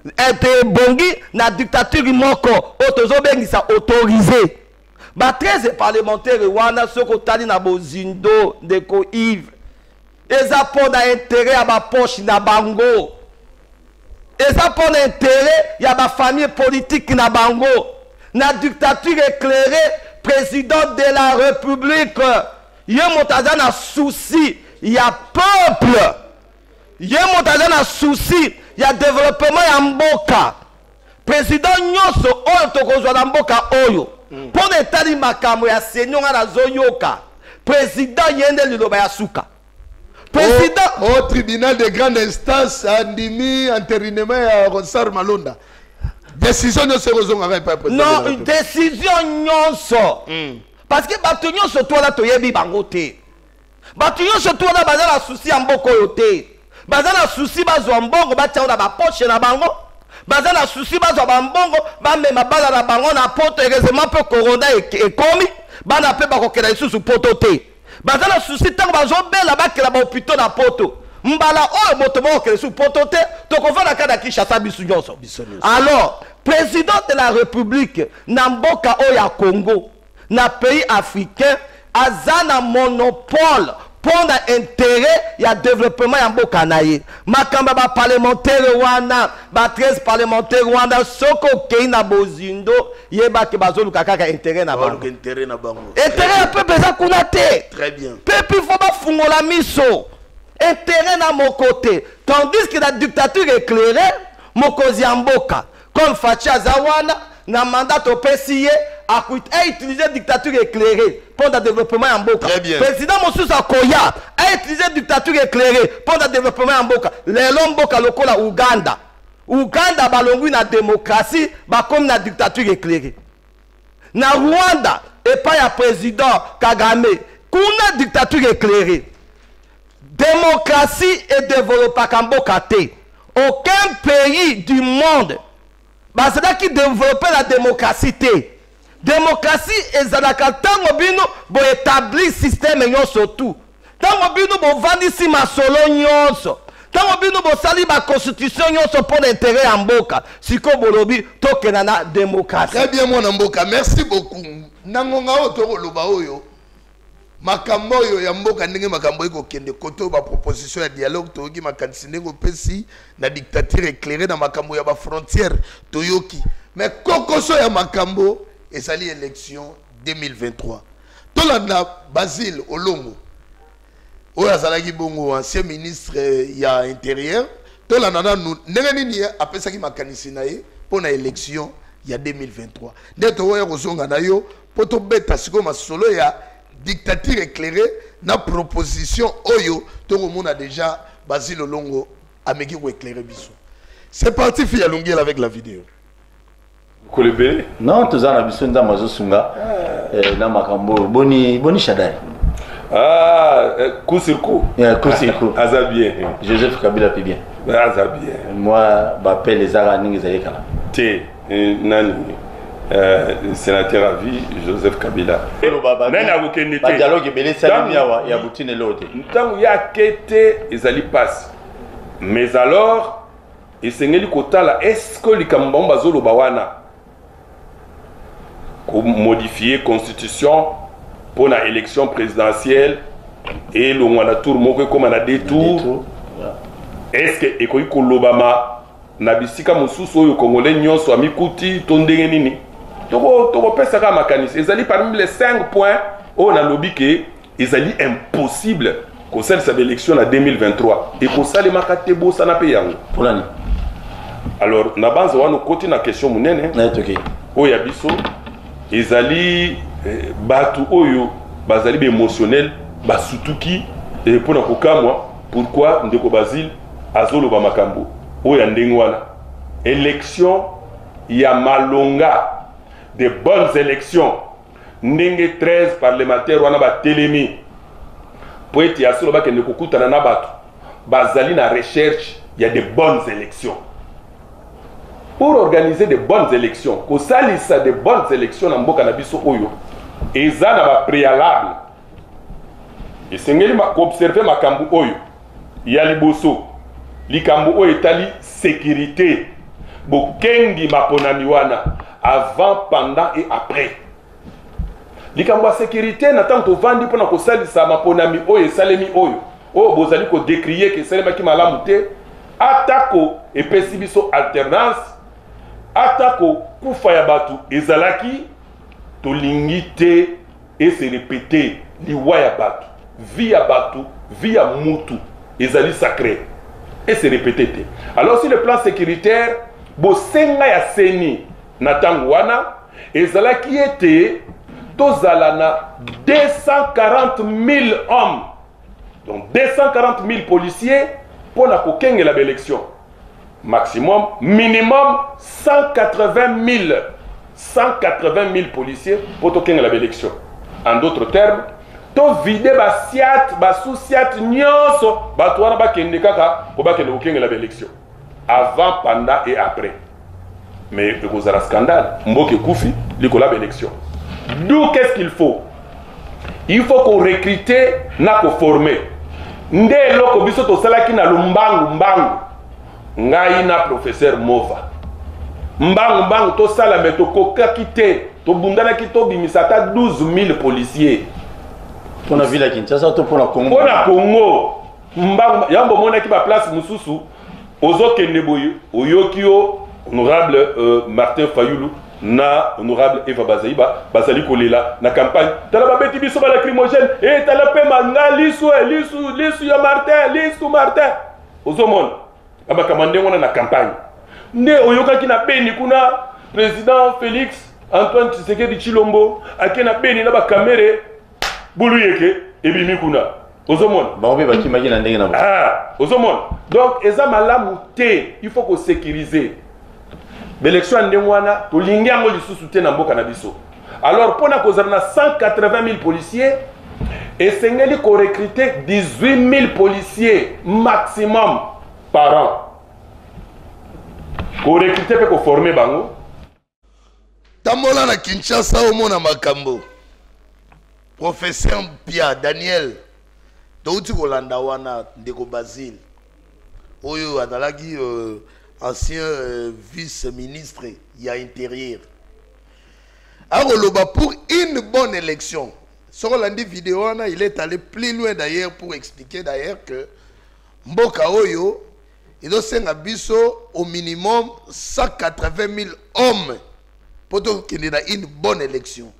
Ete bongi na dictature moko otozo bengisa autorisé. Ba 13 parlementaires wana soko tali na bozindo ndeko Yves. Eza pona intérêt ya ba poche na bango. Eza pona intérêt ya ba famille politique na bango. Na dictature éclairée, président de la République. Ye motaza na souci ya peuple. Ye motaza na souci ya développement ya mboka. Président nyonso oyo tokozwa na mboka oyo. Pour l'état makambo ya seigneur na zoyoka. Président yende liloba ya suka. Président au tribunal de grande instance andimi entérinement ya Ronsard Malonda. Décision ne se rezonga pas président. Non, une décision nyonso. Parce que bato nyonso to la to yebi bango te. Bato nyonso to la bazala souci ya mboko yo te. Bazala souci bazwa mbongo batia na ba poche na bango. Bazala souci bazwa bambongo bamema bala na bango na poto heureusement peu corona ekomi bana pe bakokela isusu poto te. Bazala souci tango bazobela bakela ba hôpital na poto mbala oyo moto bakokela isusu poto te tokovana kada Kinshasa bisu nyonso. Alors président de la République na mboka oyo ya Congo na pays africain azana monopole pour l'intérêt ya développement ya mboka na ye. Makamba ba parlementaire wana ba 13 parlementaire wana soko kei na bozindo yeba ke bazoluka kaka intérêt na bango. Intérêt na bango. Intérêt ya peuple eza kuna te. Très bien. Peuple faut ba fungola miso. Intérêt na mon côté. Tandis que la dictature éclairée mokozi ya mboka comme Fachi Azawana na mandat topesi a utiliser dictature éclairée pour le développement en Mboka. Très bien. Président Moussousa Koya a utilisé dictature éclairée pour le développement en Mboka. Les Mboka lokola Uganda. Uganda balongwi na démocratie, comme na dictature éclairée. Na Rwanda, et pas ya président Kagame, kuna dictature éclairée. Démocratie et développement Mboka te. Aucun pays du monde, c'est qui développe la démocratie te. Démocratie et zalaka tango bino bo établir système nyonso tout. Tango bino bo vandisi masolo nyonso. Tango bino bo sali ba constitution nyonso pour l'intérêt en Mboka. Siko bolobi tokena na démocratie. Très bien mon Mboka, merci beaucoup. Nangonga otoko loba oyo. Makambo oyo ya Mboka ndenge makambo eko kende koto ba proposition ya dialogue toyoki makanisi ndenge pesi na dictature éclairée na makambo ya ba frontière toyoki. Mais kokoso ya makambo ezali élection 2023. Tolanda Basile Olongo oyo azalaki bongo ancien ministre ya intérieur. Tolanda nanu ndenge nini apesaki makanisi na ye pona élection ya 2023. Ndeto oyo kozonga na yo poto beta siko masolo ya dictature éclairée na proposition oyo tokomona déjà Basile Olongo ameki ko éclairer biso. C'est parti Fia Lungiel avec la vidéo. Kolebe? Non, tous en abisso nda mazo sunga na makambo boni shadai. Ah, coup sur coup. Coup sur coup. Aza bien. Joseph Kabila puis bien. Aza bien. Moi, m'appelle les Araningi Zayekala. T. Nani. Sénateur à vie, Joseph Kabila. Dialogue belé salimiawa ya butine lote. Tant ya kete ezali passe. Mais alors, esengeli kotala est-ce que likambomba zolo bawana modifier constitution pour la élection présidentielle et le mwana tour moko comme na deux tours. Est-ce que ekoyi kolobama na bisika mususu oyo congolais nyonso amikuti tondenge nini? Toko pesa ka makanisi. Ezali parmi les 5 points où on a lobby que ezali impossible qu'on selle cette élection en 2023 et qu'on sale makatebo sana pe yango. Pour l'année. Alors na base wana koti na question munene. Na toke. Oya biso ezali batu oyo bazali be émotionnel basutuki et pour na kokamwa pourquoi ndeko Basile azolo ba makambo oya ndenge wana élection ya malonga de bonnes élections ndenge 13 parlementaires wana ba telemi pour être asolo ba kende kokutana na batu bazali na recherche il y a de bonnes élections. Pour organiser de bonnes élections, ko salisa de bonnes élections na mboka na biso oyo eza na ba préalable. Et sengeli ma observer makambu oyo ya liboso likambu oyo etali sécurité bokengi maponami wana avant, pendant et après. Likambu sécurité na tanto vandi pona ko salisa maponami oyo salemi oyo o bozali ko décrier que salema ki malamu te atako et pesibiso alternance atako kufa ya batu ezalaki tolingi te et se répéter liwa ya batu via batu via mutu ezali sacré et se répéter te. Alors sur le plan sécuritaire bosenga ya seni na tango wana ezalaki ete tozala na 240 000 hommes, donc 240 000 policiers pour la kokenge la élection. Maximum, minimum 180 000 policiers pour tokenga la élection. En d'autres termes, to vide ba siat, ba sous-siat nyonso, ba toana ba kende kaka pour ba kende kokenga la élection. Avant, pendant et après. Mais il y a un scandale. Mboke Koufi, il y a une élection. D'où qu'est-ce qu'il faut? Il faut qu'on recrute, qu'on forme. Nde loko biso to salaki na lumbangu mbangu. Ngai na professeur Mova. Mbangu to sala meto koka kite, to bundana kito bimisata 12 000 policiers. Pour la ville à Kinshasa, pour la Congo. Pour la Congo. Mbangu yambo mona ki ba place mususu. Ozo keneboyo, oyokio honorable Martin Fayoulou na honorable Eva Bazaiba bazali kolela na campagne tala babeti biso ba lacrymogène et tala pe manga lisu ya Martin ozomona abakamande ngona na campagne nde oyoka ki na beni kuna président Félix Antoine Tshisekedi Chilombo akena beni na ba kamere bulu yeke ebimi kuna ozomona bango ba kimaki na ndenge na ah ozomona donc eza malamu te il faut ko sécuriser l'élection ndenge wana to lingi yango lisusu te na mboka na biso alors pona kozala na 180 000 policiers et sengeli ko recruter 18 000 policiers maximum par an ko recruter pe ko former bango Tamola na Kinshasa omona makambo. Professeur Pia Daniel. Touti kolanda wana ndeko Basile. Oyo adalaki ancien vice-ministre ya intérieur. Aroloba pour une bonne élection. Sur la vidéo il est allé plus loin d'ailleurs pour expliquer d'ailleurs que Mboka Oyo il doit senga biso au minimum 180 000 hommes. Pour qu'il y ait une bonne élection.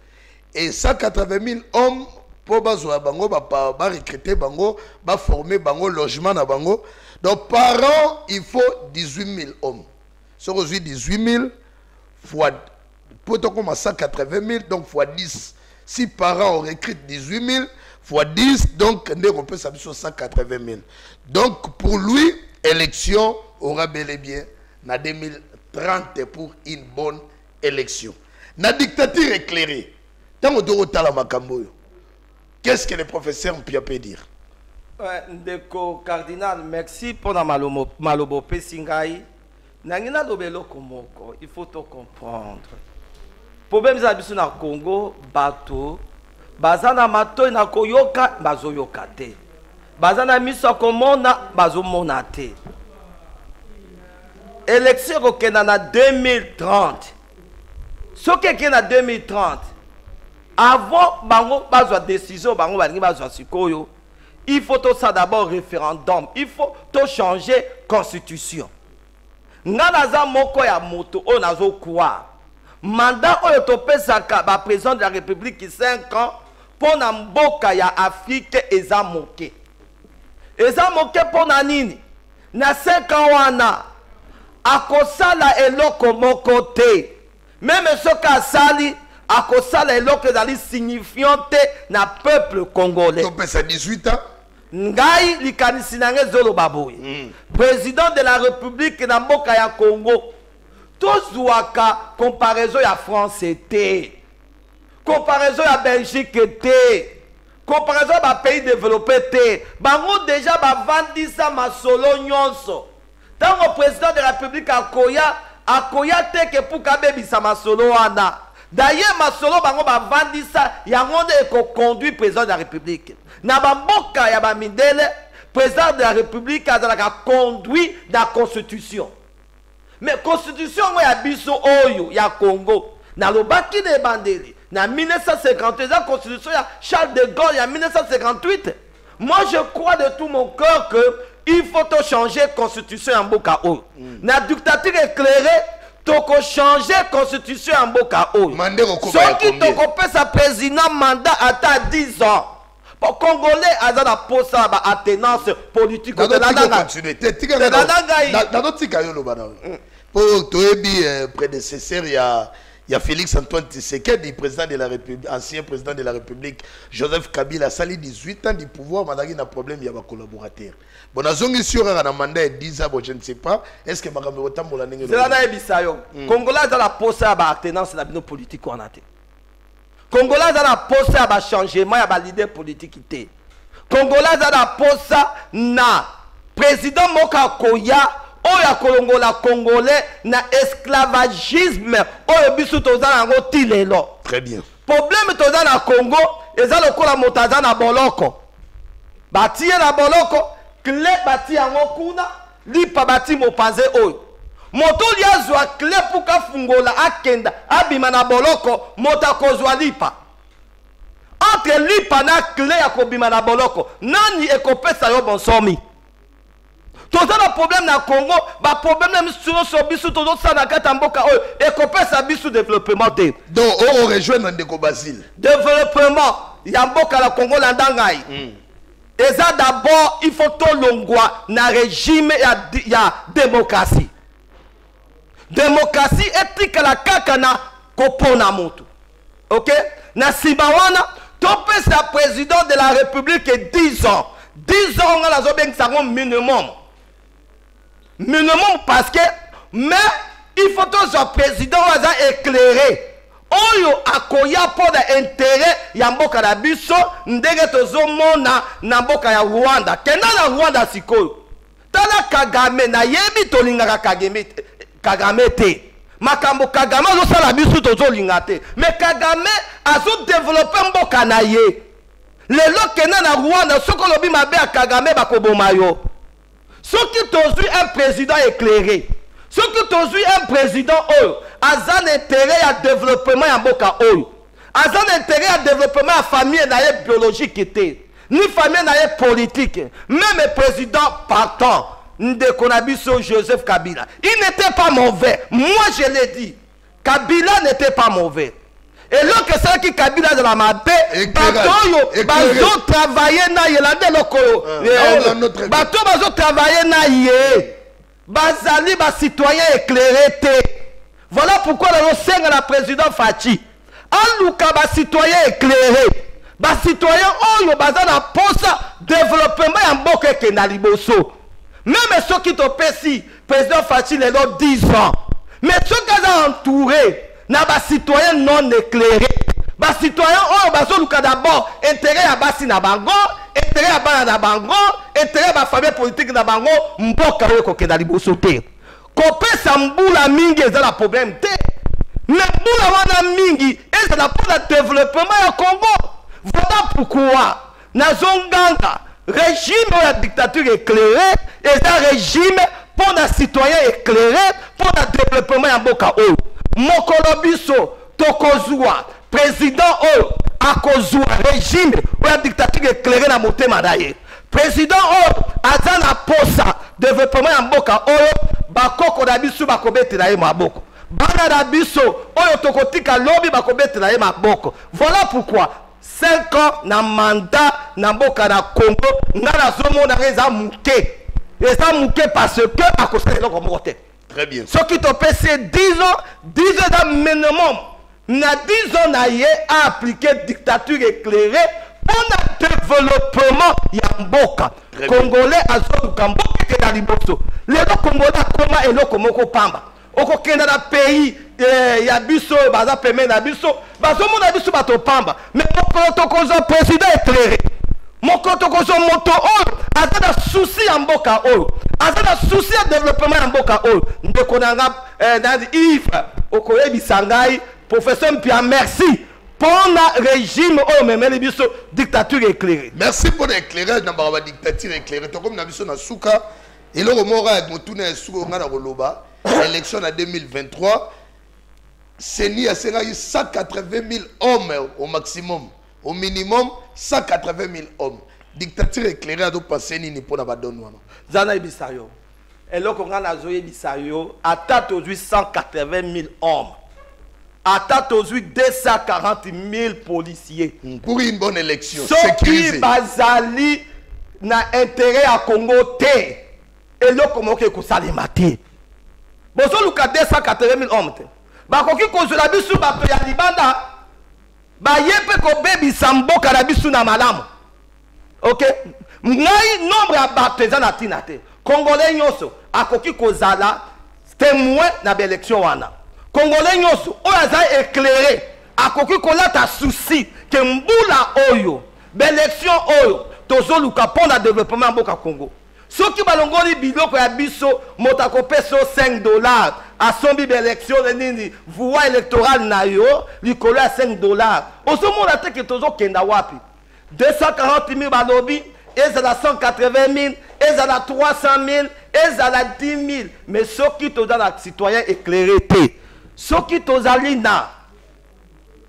Et 180 000 hommes pour recruter bango, former bango, logement na bango. Donc par an, il faut 18 000 hommes. Si on 18 000 fois, pour 180 000, donc fois 10. Si par an on recrute 18 000 fois 10, donc on peut s'appuyer sur 180 000. Donc pour lui, élection aura bel et bien en 2030 pour une bonne élection. La dictature éclairée. Qu'est-ce que le professeur Mpia peut dire? Ndeko cardinal, merci pour la malobo pesingai. Nangina lobelo komoko, il faut te comprendre. Problème zabisu na Congo, bato, bazana mato na koyoka, bazoyoka te. Bazana miso komona, bazomona te. Élection kokena na 2030. Ce qui est en 2030, avant bango bazwa décision, bango balingi bazwa sikoyo, il faut tout ça d'abord référendum, il faut tout changer constitution. Nganaza moko ya moto o nazo kwa. Mandat oyo to pesaka ba président de la République qui 5 ans pour na mboka ya Afrique eza moke. Eza moke pour na nini? Na 5 ans wana akosala eloko moko te. Même ce qu'a sali, à cause de l'élocre d'ali signifiante na peuple congolais. Tu peux 18 ans. Ngai likanisinange zolo baboui. Président de la République na mboka ya Congo. Tous ouaka comparaison ya France était. Comparaison ya Belgique était. Comparaison ya pays développé était. Bango déjà ba vandisa masolo nyonso. Tant le président de la République a akoya teke pour kabebisa masolo wana. D'ailleurs masolo bango ba vandisa yango de ko conduit président de la République. Na bamboka ya ba mindele président de la République a conduit la constitution. Mais constitution ya biso oyo ya Congo na lobaki de bandeli na 1958 la constitution ya Charles de Gaulle en 1958. Moi je crois de tout mon cœur que il faut changer la constitution en Mboka Oyo. La dictature éclairée, toko changer la constitution en Mboka Oyo. Ce qui toko peut sa président mandat à 10 ans. Pour Congolais, ils ont posé sa attenance politique. Pour prédécesseur, il y a Félix Antoine Tshisekedi, président de la République, ancien président de la République, Joseph Kabila, sali 18 ans du pouvoir, mais il y a un problème, il y a un collaborateur. Bon, sur un mandat de 10 ans, je ne sais pas, est-ce que Magambo Otam ou la Nengue? C'est là que Congolais ont la posé à l'attenance de la politique. Congolais ont la posé à changement, à leader politique. Congolais ont la posé à président Moka Koya. Oya kolongola congolais na esclavagisme oyo biso tozana ngo tilelo. Très bien. Problème tozana na Congo eza lokola motaza na boloko. Bati na boloko, clé bati yango kuna, lipa bati mopanze oyo. Moto liazwa clé puka fungola akenda abima na boloko mota kozwa lipa. Entre lipa na clé ya kobima na boloko, nani ekopesa yo bonsomi? Tout un problème dans le Congo, le problème sur bisu tout ça na kata mboka et qu'on sa bisu développement. Donc on rejoint dans le Basile. Développement, il y a mboka la Congo landangai. Et ça d'abord il faut tout longwa na régime ya démocratie. démocratie etikala kaka na kopona moto. Ok? Na sibawana topesa président de la République 10 ans. 10 ans on a la zobeng sango minimum. Minimum parce que mais il faut que ce président soit éclairé. Oyo akoya pour l'intérêt ya mboka na biso ndenge tozomona na mboka ya Rwanda. Kenda na Rwanda sikoyo. Tala Kagame na yebi tolingaka Kagame te. Makambo Kagame azo sala biso tozolinga te. Mais Kagame azo développer mboka na ye. Lelo kenda na Rwanda soko lobi mabe ya Kagame bakoboma yo. Soki tozui un président éclairé. Soki tozui un président oyo azan intérêt à développement ya mboka oyo. Azan intérêt à développement ya famille na ye biologique te. Ni famille na ye politique. Même président partant Ndeko na biso Joseph Kabila. Il n'était pas mauvais. Moi je l'ai dit. Kabila n'était pas mauvais. Et là que c'est qui Kabila de la mabe, bazo travailler na yelande lokoyo. Bato bazo travailler na ye. Bazali ba citoyen éclairé te. Voilà pourquoi nous sommes la président Fachi. Aluka ba citoyen éclairé. Ba citoyen oyo bazana posa développement ya mboka ke na liboso. Même ceux qui te pèsent, président Fachi les 10 ans. Mais ceux qui sont entourés, n'a pas citoyen non éclairé. Ba citoyen oh bazo d'abord intérêt à basi na bango, intérêt à bana na bango, intérêt à famille politique na bango, mboka ko ke na liboso te. Kopesa mbula mingi eza la problème te. Mais mbula wana mingi eza la pour le développement ya Congo. Voilà pourquoi nazonganga régime de la dictature éclairée et un régime pour les citoyens éclairés pour le développement ya mboka oyo. Mokolo biso tokozwa président oyo akozwa régime pour la dictature éclairée na motema na ye. Président oyo azana posa développement ya mboka oyo bakoko na biso bakobetela ye maboko. Bana na biso oyo tokotika lobi bakobetela ye maboko. Voilà pourquoi 5 ans na mandat na mboka na Congo ngala zomo na reza muke. Reza muke parce que à cause de l'autre côté. Très bien. Ce qui te passe 10 ans dans minimum. Na 10 ans na ye a appliqué dictature éclairée pour le développement ya mboka. Congolais azo kamboka ke na liboso. Les Congolais koma eloko moko pamba. Oko kenda na pays ya biso baza peme na biso bazo mona biso bato pamba mais protocole président éclairé mon protocole moto oyo azana souci ya mboka oyo azana souci ya développement ya mboka oyo ndeko nanga nandi Yves okoyebisa ngai professeur Pierre merci pour le régime oyo memeli biso dictature éclairée. Merci pour l'éclairage na ba dictature éclairée to comme na biso na suka eloko moko ya motuna suka ngana koloba élection en 2023, Seni a 180 000 hommes au maximum. Au minimum, 180 000 hommes. Dictature éclairée a donc passé ni pour la badone. Zana Ibisayo. Et là, quand on a Zoé Ibisayo, attaque aux 180 000 hommes. Attaque aux 240 000 policiers. Pour une bonne élection. Ce qui Bazali n'a intérêt à Congo T. Et là, comment on peut s'alimenter? Bozo luka 280 000 hommes. Bakoki kozula bisu bato ya libanda. Ba yepe ko bebi samboka na bisu na malamu. Ok? Ngai nombre ya bato eza na tina te. Congolais nyonso akoki kozala témoin na élection wana. Congolais nyonso oyo aza éclairé akoki kolata souci ke mbula oyo élection oyo tozo luka pour le développement mboka Congo. Ceux qui balongoli biloko ya biso motako peso $5 à son bibe élection nini voix électorale na yo likolo ya $5. Oso mona te ke tozo kenda wapi 240 000 balobi ezala 180 000 ezala 300 000 ezala 10 000 mais ceux qui toza na citoyen éclairé te ceux qui tozali na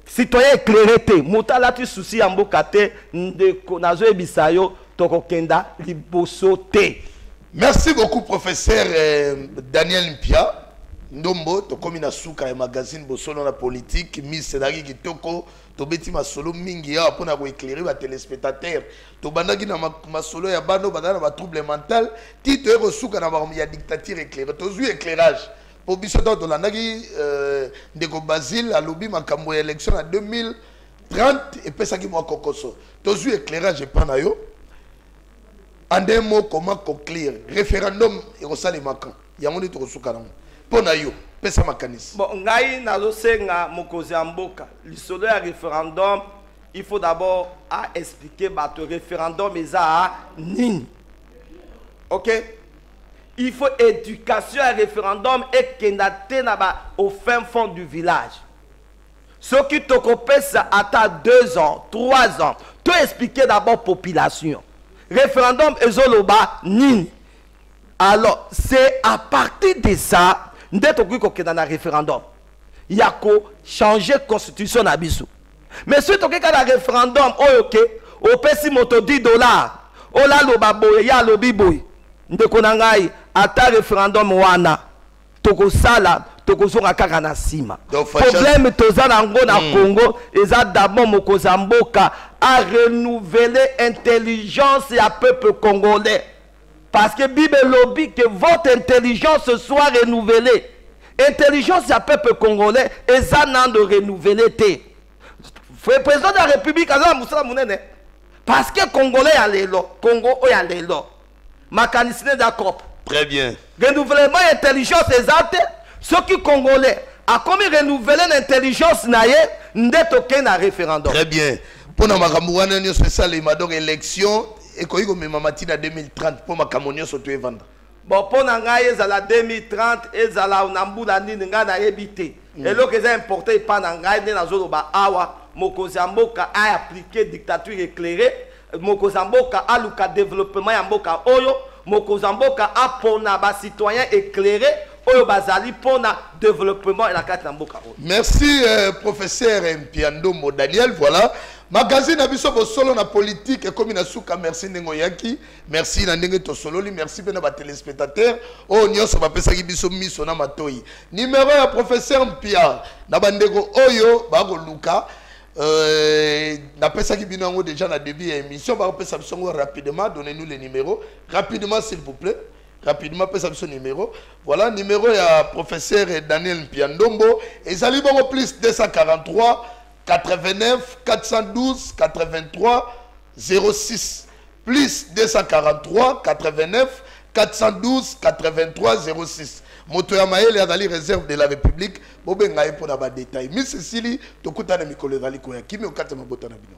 citoyen éclairé te motala tu souci ya mboka te ndeko nazo ebisa yo. Merci beaucoup professeur Daniel Mpia Ndombo to komi na suka ya magazine bosolo na politique Miss Sedaki Kitoko to beti masolo mingi ya pona ko éclairer ba téléspectateurs to bandaki na masolo ya bano badana ba trouble mental ti to ero suka na ba ya dictature éclairée to zu éclairage Pour biso dans l'année ndeko Basile a lobby makambo élection en 2030 et puis ça qui moi kokoso. Tozu éclairage pas na yo. En deux mots comment conclure référendum et resali makan. Yango to kosuka na. Pour na yo, pesa makanis. Bon, ngai na losenga mokozi amboka. Lisolo ya référendum, il faut d'abord à expliquer bato référendum eza nini. OK? Il faut éducation à référendum et kendate na ba au fin fond du village. Ce qui te copie ça à 2 ans, 3 ans. Tu expliquer d'abord population. Référendum ezoloba nini. Alors, c'est à partir de ça, nous avons dans un référendum. Il y a qu'à changer la constitution d'Abissou. Mais si tu as un référendum, ok, au pesi moto $10, oh là, le baboy, il y a le biboy. Nous avons un référendum wana. Toko sala, toko zonga kaka na sima. Problème tozana ngo na Congo, eza d'abord Mokozamboka a renouvelé l'intelligence et le peuple congolais. Parce que Bible lobby que votre intelligence soit renouvelée. Intelligence et le peuple congolais, eza nan de renouveler te. Le président de la République a dit parce que Congolais a l'élo, Congo a l'élo. Mécanicien d'accord. Très bien. Renouvellement intelligence exacte, ceux qui Congolais a commis renouveler l'intelligence naie, n'detoke na référendum. Très bien. Pour nous makamouana nous spécial donc élection et quoi comme matina 2030 pour makamonio surtout vendre. Bon pour ngai ezala 2030 ezala unambula nini nga na ebité. Et lo que c'est important pas ngai na zoloba awa Mokozamboka a appliqué dictature éclairée, Mokozamboka a luka développement ya mboka oyo, Mokozamboka a pona ba citoyen éclairé oyo bazali pona développement et la carte mboka oyo. Merci professeur Mpiandombo Daniel, voilà. Magazine abiso bo solo na politique et comme inasuka merci nengo yaki, merci na ndenge to sololi, merci bena ba téléspectateurs. Oh nyonso ba pesa ki biso miso na matoi. Numéro ya professeur Mpia na bandeko oyo ba ko luka na pesa qui bino déjà na début de l'émission ba pesa biso rapidement, donnez-nous les numéros rapidement s'il vous plaît. Rapidement pesa biso numéro. Voilà numéro ya professeur Daniel Mpiandombo et zali bongo plus 243 89 412 83 06 plus 243 89 412 83 06. Moto ya maele azali réserve de la République bobenga pour na ba détail. Miss Cécilie tokutana mikolo zali ko ya kimi okata mabota na bino.